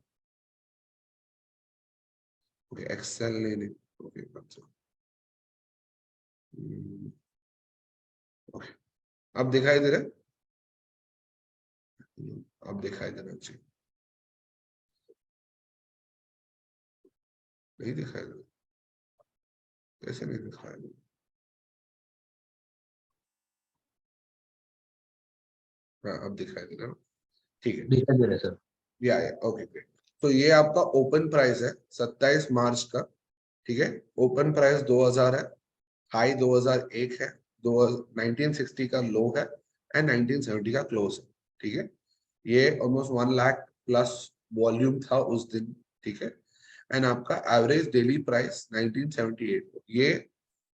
ओके, एक्सेल नहीं, ओके अच्छा। ओके, अब दिखाई दे रहा है। अब दिखाई दे रहा है। नहीं दिखाई दे रहा, कैसे नहीं दिखाई दे रहा? हाँ, अब दिखाई दे रहा है। ठीक है। दिखाई दे रहा है सर। या ओके ग्रेट। तो ये आपका ओपन प्राइस है 27 मार्च का। ठीक है। ओपन प्राइस 2000 है, हाई 2001 है, 1960 का लो है एंड 1970 का क्लोज है। ठीक है। ये ऑलमोस्ट 1 लाख प्लस वॉल्यूम था उस दिन। ठीक है। एंड आपका एवरेज डेली प्राइस 1978। ये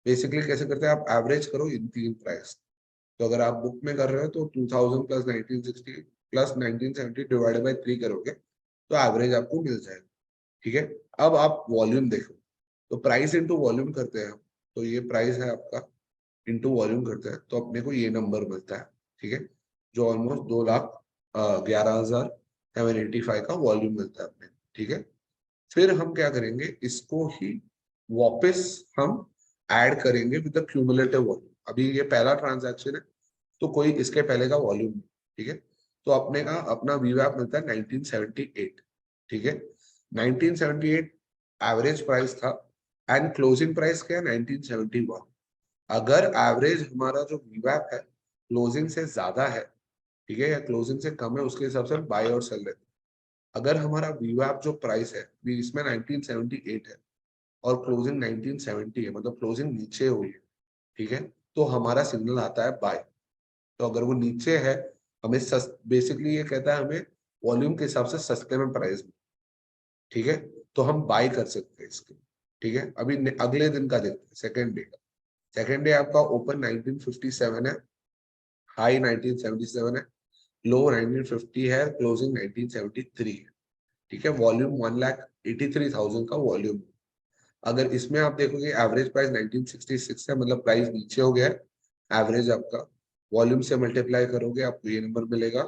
बेसिकली कैसे करते हैं, आप एवरेज करो इन तीन प्राइस। तो अगर आप बुक में कर रहे हो तो 2000 प्लस 1960 प्लस 1970 डिवाइडेड बाई 3 करोगे तो एवरेज आपको मिल जाएगा। ठीक है। अब आप वॉल्यूम देखो, तो प्राइस इंटू वॉल्यूम करते हैं हम। तो ये प्राइस है आपका, इंटू वॉल्यूम करते हैं तो अपने को ये नंबर मिलता है। ठीक है। जो ऑलमोस्ट 2,11,785 का वॉल्यूम मिलता है अपने। ठीक है। फिर हम क्या करेंगे, इसको ही वापस हम ऐड करेंगे विद द क्यूमुलेटिव वॉल्यूम। अभी ये पहला ट्रांजैक्शन है तो कोई इसके पहले का वॉल्यूम नहीं। ठीक है। तो अपने का अपना वीवैप मिलता है 1978। ठीक है। 1978 एवरेज प्राइस था एंड क्लोजिंग प्राइस क्या है, 1971। अगर एवरेज हमारा जो वीवैप है क्लोजिंग से ज्यादा है, ठीक है, या क्लोजिंग से कम है, उसके हिसाब से बाय और सेल लेते हैं। अगर हमारा वीवैप जो प्राइस है, इसमें 1978 है, और क्लोजिंग 1970 है, मतलब क्लोजिंग नीचे हुई है, ठीक है, तो हमारा सिग्नल आता है बाय। तो अगर वो नीचे है, हमें बेसिकली ये कहता है हमें वॉल्यूम के हिसाब से सस्ते में प्राइस, ठीक है, तो हम बाय कर सकते हैं इसके, ठीक है। अभी अगले दिन का देखते हैं, सेकेंड डे का। सेकेंड डे आपका ओपन 1957 है, हाई 1977 है, लो 1950 है, क्लोजिंग 1973 है, ठीक है। वॉल्यूम 1,83,000 का वॉल्यूम। अगर इसमें आप देखोगे एवरेज प्राइस 1966 है, मतलब प्राइस नीचे हो गया है। एवरेज आपका वॉल्यूम से मल्टीप्लाई करोगे आपको ये नंबर मिलेगा।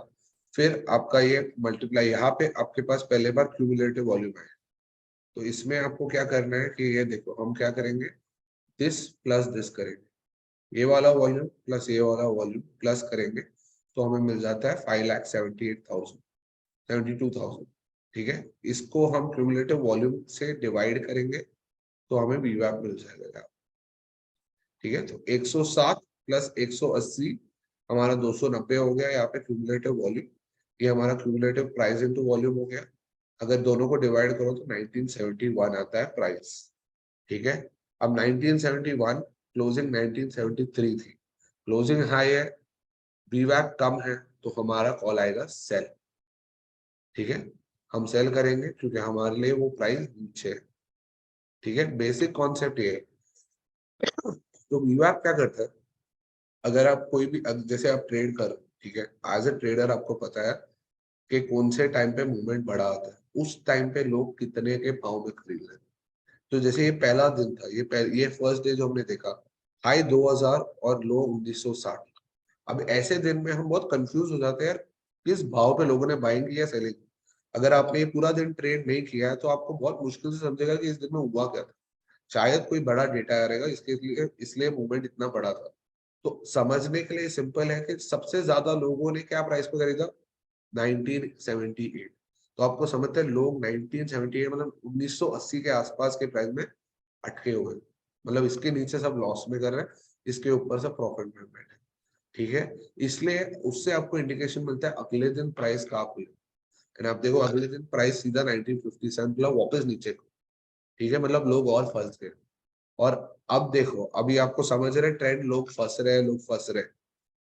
फिर आपका ये मल्टीप्लाई, यहाँ पे आपके पास पहले बार क्यूमुलेटिव वॉल्यूम है, तो इसमें आपको क्या करना है कि ये देखो हम क्या करेंगे, दिस प्लस दिस करेंगे, ये वाला वॉल्यूम प्लस ये वाला वॉल्यूम प्लस करेंगे, तो हमें मिल जाता है 5,78,000, 72,000, ठीक है। इसको हम क्यूमुलेटिव वॉल्यूम से डिवाइड करेंगे तो हमें वीवैप मिल जाएगा, ठीक है। तो 107 प्लस 180 हमारा 290 हो गया यहाँ पे क्यूमुलेटिव वॉल्यूम। ये हमारा क्यूमुलेटिव प्राइस इनटू वॉल्यूम हो गया। अगर दोनों को डिवाइड करो तो 1971 आता है प्राइस, ठीक है। अब 1971 क्लोजिंग 1973 थी, क्लोजिंग हाई है, वीवैप कम है, तो हमारा कॉल आएगा सेल, ठीक है। हम सेल करेंगे क्योंकि हमारे लिए वो प्राइस नीचे है, ठीक है। बेसिक कॉन्सेप्ट ये है। तो वीवैप क्या करता है, अगर आप कोई भी जैसे आप ट्रेड करो, ठीक है, एज ए ट्रेडर आपको पता है कि कौन से टाइम पे मूवमेंट बड़ा आता है, उस टाइम पे लोग कितने के भाव में खरीद रहे हैं। तो जैसे ये पहला दिन था, ये फर्स्ट डे जो हमने देखा, हाई 2000 और लो 1960। अब ऐसे दिन में हम बहुत कंफ्यूज हो जाते हैं यार, किस भाव पे लोगों ने बाइंग किया सेलिंग। अगर आपने ये पूरा दिन ट्रेड नहीं किया है तो आपको बहुत मुश्किल से समझेगा कि इस दिन में हुआ क्या था। शायद कोई बड़ा डेटा आ रहेगा इसके लिए, इसलिए मूवमेंट इतना बड़ा था। तो समझने के लिए सिंपल है कि सबसे ज्यादा लोगों ने क्या प्राइस पे खरीदा, 1978। तो आपको समझते हैं लोग 1978 मतलब 1980 के आसपास के प्राइस में अटके हुए हैं। मतलब इसके नीचे सब लॉस में कर रहे हैं, इसके ऊपर सब प्रॉफिट में बैठे हैं, ठीक है। इसलिए उससे आपको इंडिकेशन मिलता है अगले दिन प्राइस कहाँ खुले। एंड आप देखो अगले दिन प्राइस सीधा 1957 मतलब वापस नीचे को, ठीक है, मतलब लोग और फंस गए। और अब देखो अभी आपको समझ रहे ट्रेंड, लोग फंस रहे हैं, लोग फंस रहे हैं,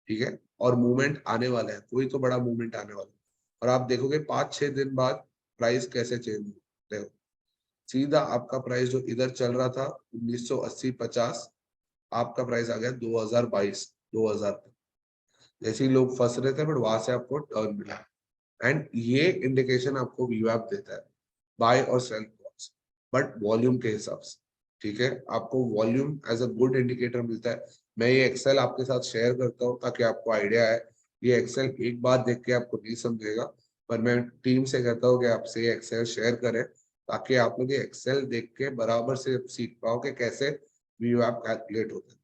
ठीक है। और मूवमेंट आने वाला है, कोई तो बड़ा मूवमेंट आने वाला है। और आप देखोगे 5-6 दिन बाद प्राइस कैसे चेंज हो, देखो सीधा आपका प्राइस जो इधर चल रहा था 1980-50, आपका प्राइस आ गया 2022 2000 तक। जैसे ही लोग फंस रहे थे बट वहां से आपको टर्न मिला। एंड ये इंडिकेशन आपको वीवैप देता है बाय और सेल कॉल्स, बट वॉल्यूम के हिसाब से, ठीक है। आपको volume as a good indicator मिलता है। मैं ये एक्सेल आपके साथ शेयर करता हूँ ताकि आपको आइडिया है। ये एक्सेल एक बार देख के आपको नहीं समझेगा, पर मैं टीम से कहता हूँ कि आपसे ये एक्सेल शेयर करें ताकि आप लोग ये एक्सेल देख के बराबर से सीख पाओ कि कैसे वीवैप कैलकुलेट होता है,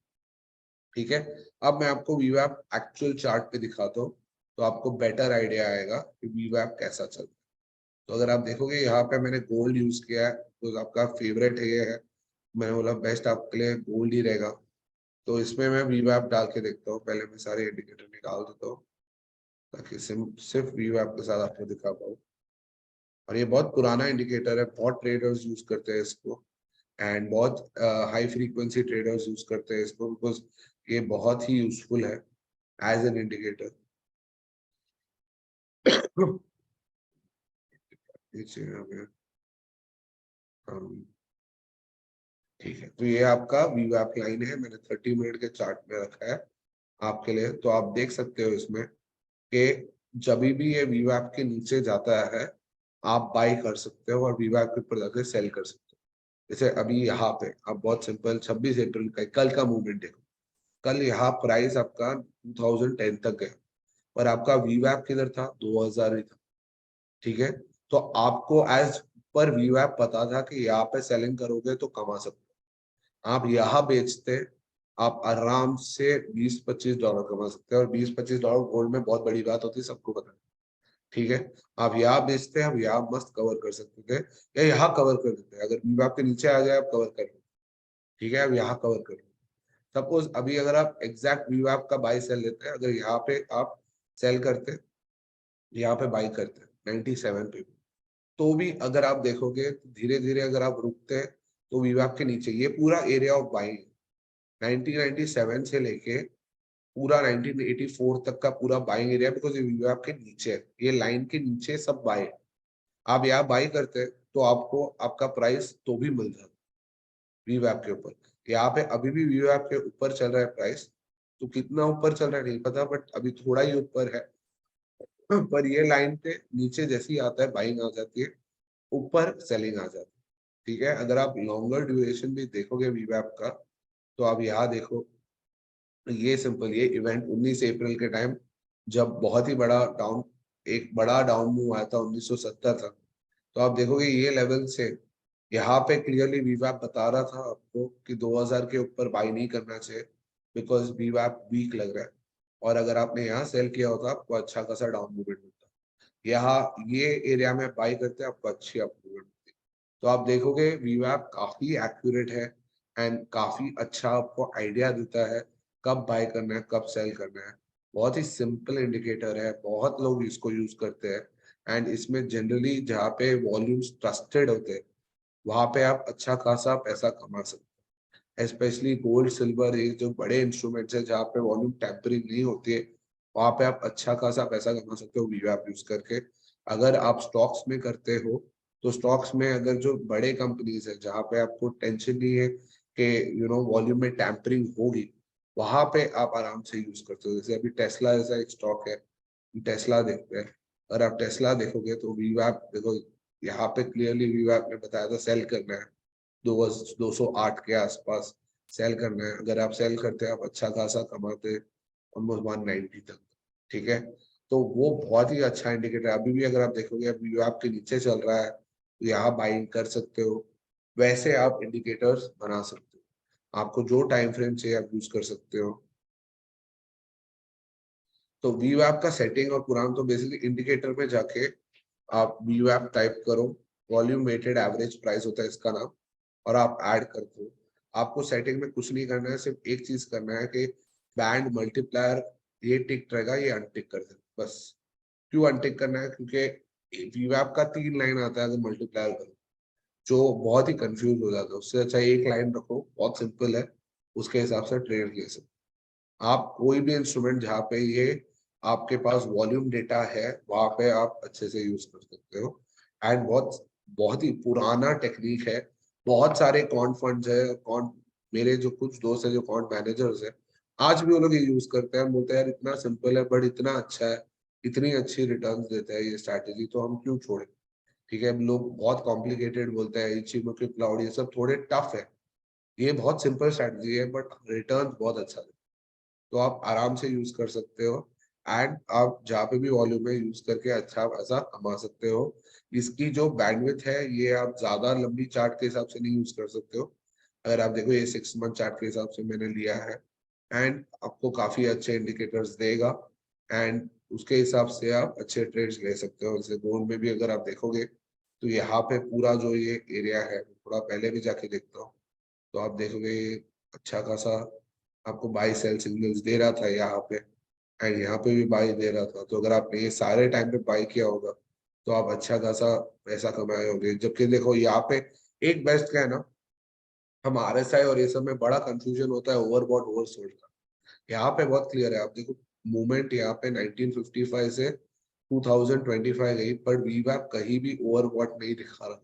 ठीक है। अब मैं आपको वीवैप एक्चुअल चार्ट पे दिखाता हूँ, तो आपको बेटर आइडिया आएगा कि वीवैप कैसा चल रहा है। तो अगर आप देखोगे यहाँ पे मैंने गोल्ड यूज किया है, तो आपका फेवरेट है ये है, मैंने बोला बेस्ट आपके लिए गोल्ड ही रहेगा। तो इसमें मैं वीवैप डाल के देखता हूँ, पहले मैं सारे इंडिकेटर निकाल देता हूँ ताकि सिर्फ वीवैप के साथ आपको दिखा पाऊँ। और ये बहुत पुराना इंडिकेटर है, बहुत ट्रेडर्स यूज करते हैं इसको, एंड बहुत हाई फ्रीक्वेंसी ट्रेडर्स यूज करते हैं इसको, बिकॉज ये बहुत ही यूजफुल है एज एन इंडिकेटर। ठीक है, तो ये आपका वीवैप लाइन है, मैंने 30 मिनट के चार्ट में रखा है आपके लिए। तो आप देख सकते हो इसमें कि जब भी ये वीवैप के नीचे जाता है आप बाई कर सकते हो और वीवैप के ऊपर जाकर सेल कर सकते हो। जैसे अभी यहाँ पे आप बहुत सिंपल 26 अप्रैल का कल का मूवमेंट देखो, कल यहाँ प्राइस आपका 2010 तक गया और आपका वीवैप किधर था, 2000 ही था, ठीक है। तो आपको एज पर वीवैप पता था कि यहाँ पे सेलिंग करोगे तो कमा सकते हो। आप यहाँ बेचते, आप आराम से 20-25 डॉलर कमा सकते हैं, और 20-25 डॉलर गोल्ड में बहुत बड़ी बात होती है, सबको पता है, ठीक है। आप यहाँ बेचते हैं, आप यहाँ मस्त कवर कर सकते थे, या यहाँ कवर कर देते हैं। अगर वीवैप के नीचे आ जाए आप कवर कर लो, ठीक है, आप यहाँ कवर कर लो। सपोज अभी अगर आप एग्जैक्ट वीवैप का बाई सेल लेते हैं, अगर यहाँ पे आप सेल करते, यहाँ पे बाई करते 97 पे, तो भी अगर आप देखोगे धीरे धीरे अगर आप रुकते हैं तो वीवैप के नीचे ये पूरा एरिया ऑफ बाइंग 1997 से लेके पूरा 1984 तक का पूरा बाइंग एरिया, बिकॉज ये वीवैप के नीचे है, ये लाइन के नीचे सब बाय। आप यहाँ बाई करते हैं तो आपको आपका प्राइस तो भी मिल जाता वीवैप के ऊपर। यहाँ पे अभी भी वीवैप के ऊपर चल रहा है प्राइस, तो कितना ऊपर चल रहा है नहीं पता, बट अभी थोड़ा ही ऊपर है। पर ये लाइन पे नीचे जैसे ही आता है बाइंग आ जाती है, ऊपर सेलिंग आ जाती है। ठीक है, अगर आप लॉन्गर ड्यूरेशन भी देखोगे वीवैप का, तो आप यहाँ देखो, ये सिंपल, ये इवेंट 19 अप्रैल के टाइम जब बहुत ही बड़ा डाउन, एक बड़ा डाउन मूव आया था 1970 तक, तो आप देखोगे ये लेवल से यहाँ पे क्लियरली वीवैप बता रहा था आपको कि 2000 के ऊपर बाई नहीं करना चाहिए, बिकॉज वीवैप वीक लग रहा है। और अगर आपने यहाँ सेल किया होता आपको अच्छा खासा डाउन मूवमेंट मिलता। यहाँ ये एरिया में बाई करते आपको अच्छी अप मूवमेंट मिलती। तो आप देखोगे वीवैप काफी एक्यूरेट है एंड काफी अच्छा आपको आइडिया देता है कब बाय करना है कब सेल करना है। बहुत ही सिंपल इंडिकेटर है, बहुत लोग इसको यूज करते हैं एंड इसमें जनरली जहाँ पे वॉल्यूम्स ट्रस्टेड होते हैं वहां पे आप अच्छा खासा पैसा कमा सकते हैं। स्पेशली गोल्ड सिल्वर, ये जो बड़े इंस्ट्रूमेंट्स है जहाँ पे वॉल्यूम टेम्परिंग नहीं होती है, वहां पे आप अच्छा खासा पैसा कमा सकते हो वीवैप यूज करके। अगर आप स्टॉक्स में करते हो तो स्टॉक्स में अगर जो बड़े कंपनीज है जहाँ पे आपको टेंशन नहीं है कि वॉल्यूम में टैंपरिंग होगी, वहां पे आप आराम से यूज करते हो। जैसे अभी टेस्ला जैसा एक स्टॉक है, टेस्ला देखते हैं। अगर आप टेस्ला देखोगे तो वीवैप देखो, यहाँ पे क्लियरली वीवैप ने बताया था सेल करना है 208 के आसपास सेल करना है। अगर आप सेल करते हैं आप अच्छा खासा कमाते हैं ऑलमोस्ट 190 तक। ठीक है, तो वो बहुत ही अच्छा इंडिकेटर है। अभी भी अगर आप देखोगे अभी आपके नीचे चल रहा है तो यहाँ बाइंग कर सकते हो। वैसे आप इंडिकेटर्स बना सकते हो, आपको जो टाइम फ्रेम चाहिए आप यूज कर सकते हो। तो वीवैप का सेटिंग और पुराना तो बेसिकली इंडिकेटर में जाके आप वीवैप टाइप करो, वॉल्यूम वेटेड एवरेज प्राइस होता है इसका नाम, और आप ऐड कर दो। आपको सेटिंग में कुछ नहीं करना है, सिर्फ एक चीज करना है कि बैंड मल्टीप्लायर ये टिक रहेगा ये अनटिक कर देना बस। क्यों अनटिक करना है? क्योंकि वीवैप का 3 लाइन आता है अगर मल्टीप्लायर करो, जो बहुत ही कंफ्यूज हो जाता है। उससे अच्छा एक लाइन रखो, बहुत सिंपल है, उसके हिसाब से ट्रेड ले सकते। आप कोई भी इंस्ट्रूमेंट जहाँ पे ये आपके पास वॉल्यूम डेटा है वहां पे आप अच्छे से यूज कर सकते हो। एंड बहुत बहुत ही पुराना टेक्निक है। बहुत सारे कॉन्ट फंड्स है, कॉन्ट, मेरे जो कुछ दोस्त है जो कॉन्ट मैनेजर्स है, आज भी वो लोग ये यूज करते हैं। बोलते हैं यार इतना सिंपल है बट इतना अच्छा है, इतनी अच्छी रिटर्न्स देता है ये स्ट्रैटेजी, तो हम क्यों छोड़े। ठीक है, लोग बहुत कॉम्प्लिकेटेड बोलते हैं, इचिमोकि क्लाउड, ये सब थोड़े टफ है। ये बहुत सिंपल स्ट्रैटेजी है बट रिटर्न बहुत अच्छा है, तो आप आराम से यूज कर सकते हो। एंड आप जहाँ पे भी वॉल्यूम है यूज करके अच्छा पैसा कमा सकते हो। इसकी जो बैंडविड्थ है ये आप ज्यादा लंबी चार्ट के हिसाब से नहीं यूज कर सकते हो। अगर आप देखो ये 6 मंथ चार्ट के हिसाब से मैंने लिया है एंड आपको काफी अच्छे इंडिकेटर्स देगा एंड उसके हिसाब से आप अच्छे ट्रेड्स ले सकते हो। जैसे गोल्ड में भी अगर आप देखोगे तो यहाँ पे पूरा जो ये एरिया है, थोड़ा पहले भी जाके देखता हूँ, तो आप देखोगे ये अच्छा खासा आपको बाई सेल सिग्नल्स दे रहा था यहाँ पे, एंड यहाँ पे भी बाई दे रहा था। तो अगर आपने ये सारे टाइम पे बाई किया होगा तो आप अच्छा खासा पैसा कमाए होंगे। जबकि देखो यहाँ पे एक बेस्ट क्या है ना, हम आरएसआई और ये सब में बड़ा कंफ्यूजन होता है ओवरबॉट ओवरसोल्ड का। यहाँ पे बहुत क्लियर है, आप देखो मूवमेंट यहाँ पे 1955 से 2025 गई, पर वीवैप कहीं भी ओवरबॉट नहीं दिखा रहा।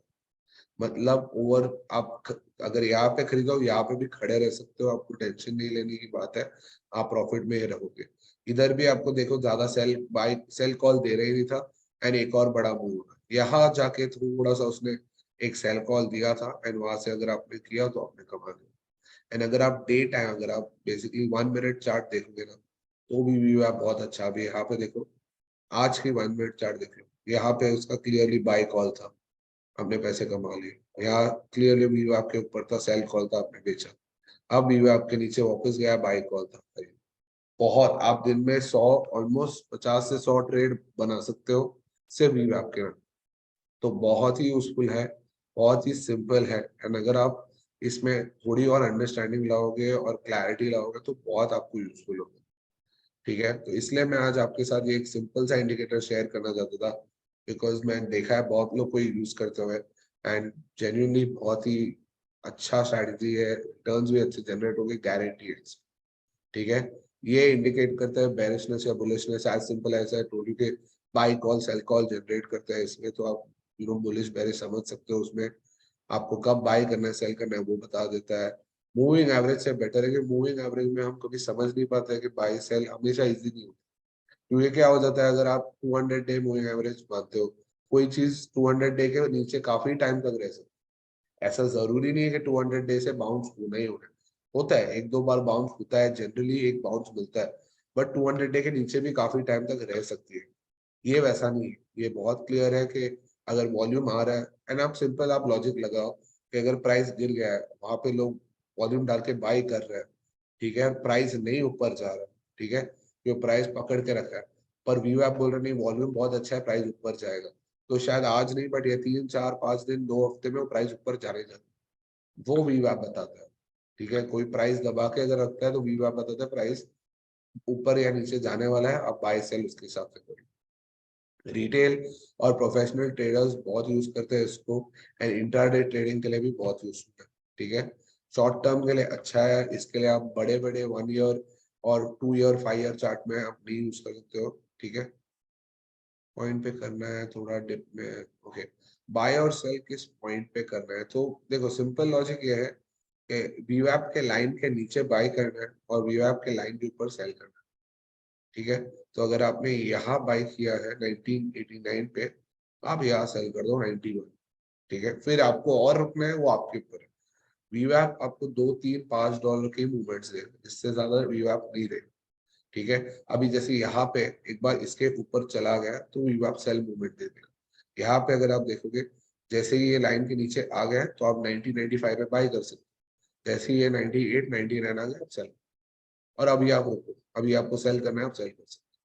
मतलब ओवर आप अगर यहाँ पे खरीदो यहाँ पे भी खड़े रह सकते हो, आपको टेंशन नहीं लेने की बात है, आप प्रॉफिट में ही रहोगे। इधर भी आपको देखो ज्यादा सेल बाय सेल कॉल दे रही नहीं था एंड एक और बड़ा मूव हुआ यहाँ जाके, थोड़ा सा उसने एक सेल कॉल दिया था एंड वहां से अगर आपने किया तो आपने कमा लिया। एंड अगर आप डे टाइम, अगर आप बेसिकली 1 मिनट चार्ट देखोगे ना तो भी आप बहुत अच्छा। अभी यहाँ पे देखो आज की 1 मिनट चार्ट देख लो, यहाँ पे उसका क्लियरली बाय कॉल था, आपने पैसे कमा लिए। यहाँ क्लियरली वीवो आपके ऊपर था, सेल कॉल था, आपने बेचा। अब वीवो आपके नीचे वापस गया, बाई कॉल था। बहुत आप दिन में 100 ऑलमोस्ट 50 से 100 ट्रेड बना सकते हो सिर्फ वीवो आपके नाम। तो बहुत ही यूजफुल है, बहुत ही सिंपल है एंड अगर आप इसमें थोड़ी और अंडरस्टैंडिंग लाओगे और क्लैरिटी लाओगे तो बहुत आपको यूजफुल होगा। ठीक है, तो इसलिए मैं आज आपके साथ ये एक सिंपल सा इंडिकेटर शेयर करना चाहता था, बिकॉज मैं देखा है बहुत लोग को यूज करते हुए एंड जेन्युइनली बहुत ही अच्छा स्ट्रैटेजी है, रिटर्न्स भी अच्छे जनरेट होंगे, गारंटी है। ठीक है, ये इंडिकेट करता है बेरिशनेस या bullishness, as simple as I told you कि buy call sell call generate करता है इसमें। तो आप बुलिश बेरिश समझ सकते हो उसमें, आपको कब बाय करना है सेल करना है वो बता देता है। मूविंग एवरेज से बेटर है कि मूविंग एवरेज में हम कभी समझ नहीं पाते हैं कि बाय सेल हमेशा इजी नहीं होता। क्योंकि क्या हो जाता है, अगर आप 200 डे मूविंग एवरेज मानते हो, कोई चीज 200 डे के नीचे काफी टाइम तक रह सकती है। ऐसा जरूरी नहीं है कि 200 डे से बाउंस होना ही होना है। होता है, एक दो बार बाउंस होता है, जनरली एक बाउंस मिलता है, बट 200 डे के नीचे भी काफी टाइम तक रह सकती है। ये वैसा नहीं है, ये बहुत क्लियर है कि अगर वॉल्यूम आ रहा है, एंड आप सिंपल आप लॉजिक लगाओ कि अगर प्राइस गिर गया है, वहां पे लोग वॉल्यूम डाल के बाई कर रहे हैं, ठीक है, प्राइस नहीं ऊपर जा रहा है, ठीक है, जो प्राइस पकड़ के रखा है, पर व्यू आप बोल रहे नहीं वॉल्यूम बहुत अच्छा है प्राइस ऊपर जाएगा, तो शायद आज नहीं बट ये 3 4 5 दिन 2 हफ्ते में वो प्राइस ऊपर जाने जाता है, वो व्यू आप बताता है। ठीक है, कोई प्राइस दबा के अगर रखता है तो व्यू आप बताता है प्राइस ऊपर या नीचे जाने वाला है, आप बाय सेल उसके हिसाब से करो। रिटेल और प्रोफेशनल ट्रेडर्स बहुत यूज करते हैं इसको, एंड इंट्राडे ट्रेडिंग के लिए भी बहुत यूज होता है। ठीक है, शॉर्ट टर्म के लिए अच्छा है, इसके लिए आप बड़े बड़े 1 ईयर और 2 ईयर 5 ईयर चार्ट में आप नहीं यूज कर सकते हो। ठीक है, पॉइंट पे करना है थोड़ा डिप में, ओके, बाय और सेल किस पॉइंट पे करना है, तो देखो सिंपल लॉजिक ये है कि वीवैप के लाइन के नीचे बाय करना है और वीवैप के लाइन के ऊपर सेल करना है। ठीक है, तो अगर आपने यहाँ बाय किया है 1989 पे, आप यहाँ सेल कर दो 91। ठीक है, फिर आपको और रुकना है वो आपके ऊपर है। वीवैप आपको 2 3 5 डॉलर के मूवमेंट्स दे, इससे ज्यादा वीवैप नहीं दे। ठीक है, अभी जैसे यहाँ पे एक बार इसके ऊपर चला गया तो वीवैप सेल मूवमेंट दे देगा। यहाँ पे अगर आप देखोगे, जैसे ही ये लाइन के नीचे आ गया तो आप 1995 में बाय कर सकते हो, जैसे ही ये 98 99 आ गया आप सेल, और अभी आप रुको, अभी आपको सेल करना है आप सेल कर सकते हो,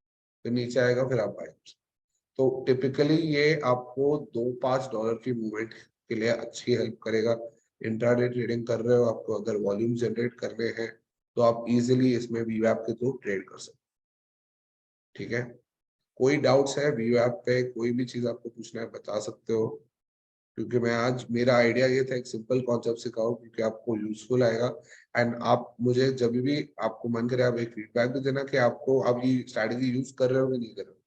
फिर नीचे आएगा फिर आप बाय कर सकते हो। तो टिपिकली ये आपको 2 5 डॉलर की मूवमेंट के लिए अच्छी हेल्प करेगा। इंट्राडे ट्रेडिंग कर रहे हो, आपको अगर वॉल्यूम जनरेट करने हैं तो आप इजीली इसमें वीवैप के थ्रू ट्रेड कर सकते हो। ठीक है, कोई डाउट्स है वीवैप पे, कोई भी चीज आपको पूछना है बता सकते हो, क्योंकि मैं आज मेरा आइडिया ये था एक सिंपल कॉन्सेप्ट सिखाओ क्योंकि आपको यूजफुल आएगा। एंड आप मुझे जब भी आपको मन करे आप एक फीडबैक भी देना कि आपको आप ये स्ट्रैटेजी यूज कर रहे हो कि नहीं कर रहे हो,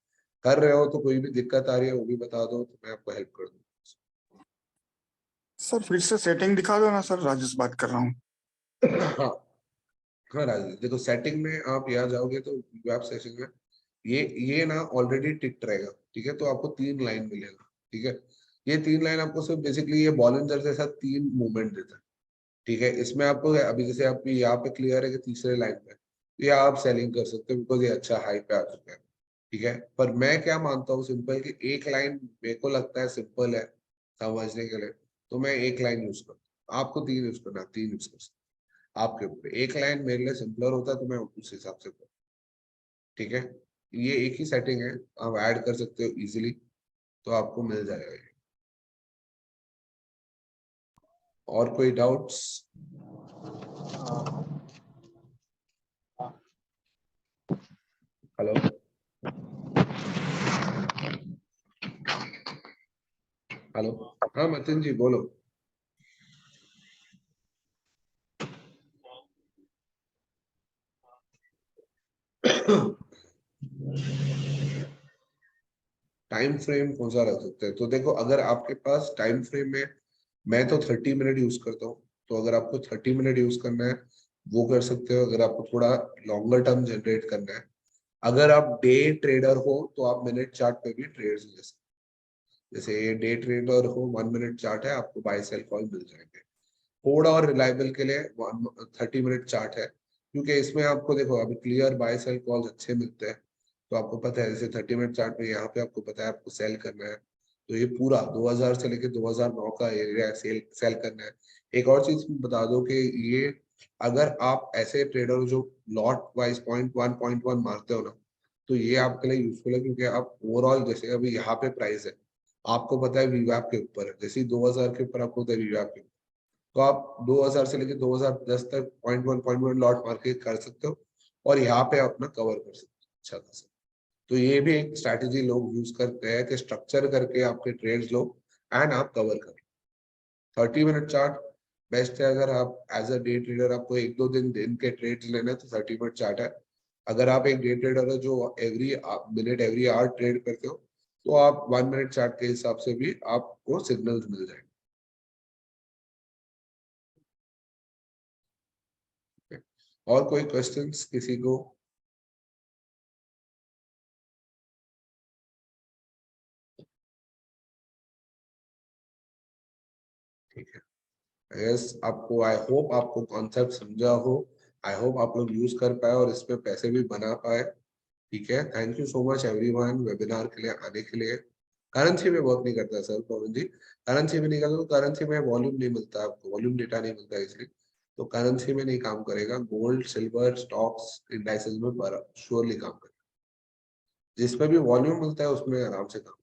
कर रहे हो तो कोई भी दिक्कत आ रही है वो भी बता दो तो मैं आपको हेल्प कर दूँ। सर फिर से सेटिंग दिखा दो ना सर, राजेश बात कर रहा हूँ। हाँ, हाँ राजेश, देखो सेटिंग में आप यहाँ जाओगे तो वेब सेशन में ये ना ऑलरेडी टिक्ड रहेगा। ठीक है, तो आपको 3 लाइन मिलेगा। ठीक है, ये 3 लाइन आपको सिर्फ बेसिकली ये बॉलिंजर जैसा 3 मूवमेंट देता है। ठीक है, इसमें आपको अभी जैसे आपकी यहाँ पे क्लियर है कि तीसरे लाइन पे ये आप सेलिंग कर सकते हो बिकॉज ये अच्छा हाई पे आ चुका है। ठीक है, पर मैं क्या मानता हूँ सिंपल कि एक लाइन मेरे को लगता है सिंपल है समझने के लिए, तो मैं एक लाइन यूज करता हूँ, आपको 3 यूज करना, 3 यूज कर सकते हो। आपके ऊपर एक लाइन मेरे लिए सिंपलर होता है तो मैं उस हिसाब से करूँ। ठीक है, ये एक ही सेटिंग है, आप ऐड कर सकते हो इजीली, तो आपको मिल जाएगा ये। और कोई डाउट्स? हेलो हेलो, हाँ मतिन जी बोलो। टाइम फ्रेम कौन सा रख सकते हैं, तो देखो अगर आपके पास टाइम फ्रेम में, मैं तो 30 मिनट यूज करता हूँ, तो अगर आपको 30 मिनट यूज करना है वो कर सकते हो। अगर आपको थोड़ा लॉन्गर टर्म जनरेट करना है, अगर आप डे ट्रेडर हो तो आप मिनट चार्ट पे भी ट्रेड्स ले सकते हो। जैसे ये डे ट्रेडर हो 1 मिनट चार्ट है, आपको बाय सेल कॉल मिल जाएंगे। थोड़ा और रिलायबल के लिए 30 मिनट चार्ट है, क्योंकि इसमें आपको देखो अभी क्लियर बाय सेल कॉल्स अच्छे मिलते हैं। तो आपको पता है जैसे 30 मिनट चार्ट में यहाँ पे आपको पता है आपको सेल करना है, तो ये पूरा 2000 से लेके 2009 का एरिया सेल सेल करना है। एक और चीज बता दो कि ये अगर आप ऐसे ट्रेडर हो जो लॉट वाइज 0.1 मारते हो ना, तो ये आपके लिए यूजफुल है, क्योंकि आप ओवरऑल जैसे अभी यहाँ पे प्राइस है, आपको पता है वीवैप के ऊपर है, जैसे 2000 के ऊपर आपको पता है वीवैप के ऊपर, तो आप 2000 से लेके 2010 तक 0.1 लॉट मार के कर सकते हो, और यहाँ पे अपना कवर कर सकते हो अच्छा खासा। तो ये भी एक स्ट्रैटेजी लोग यूज करते हैं कि स्ट्रक्चर करके आपके ट्रेड्स लो एंड आप कवर करो। 30 मिनट चार्ट बेस्ट है अगर आप एज अ डे ट्रेडर आपको 1-2 दिन के ट्रेड लेना है तो 30 मिनट चार्ट है। अगर आप एक डे ट्रेडर है जो every minute every hour trade करते हो तो आप 1 मिनट चार्ट के हिसाब से भी आपको सिग्नल्स मिल जाएंगे। और कोई क्वेश्चंस किसी को? ठीक है, यस आपको, आई होप आपको कॉन्सेप्ट समझा हो, आई होप आप लोग यूज कर पाए और इस पे पैसे भी बना पाए। ठीक है, thank you so much everyone webinar के लिए आने के लिए। करेंसी में वर्क नहीं करता सर पवन जी, करेंसी में नहीं करता तो करेंसी में वॉल्यूम नहीं मिलता, आपको वॉल्यूम डेटा नहीं मिलता, इसलिए तो करेंसी में नहीं काम करेगा। गोल्ड, सिल्वर, स्टॉक्स, इंडाइसेस में श्योरली काम करेगा। जिसमें भी वॉल्यूम मिलता है उसमें आराम से काम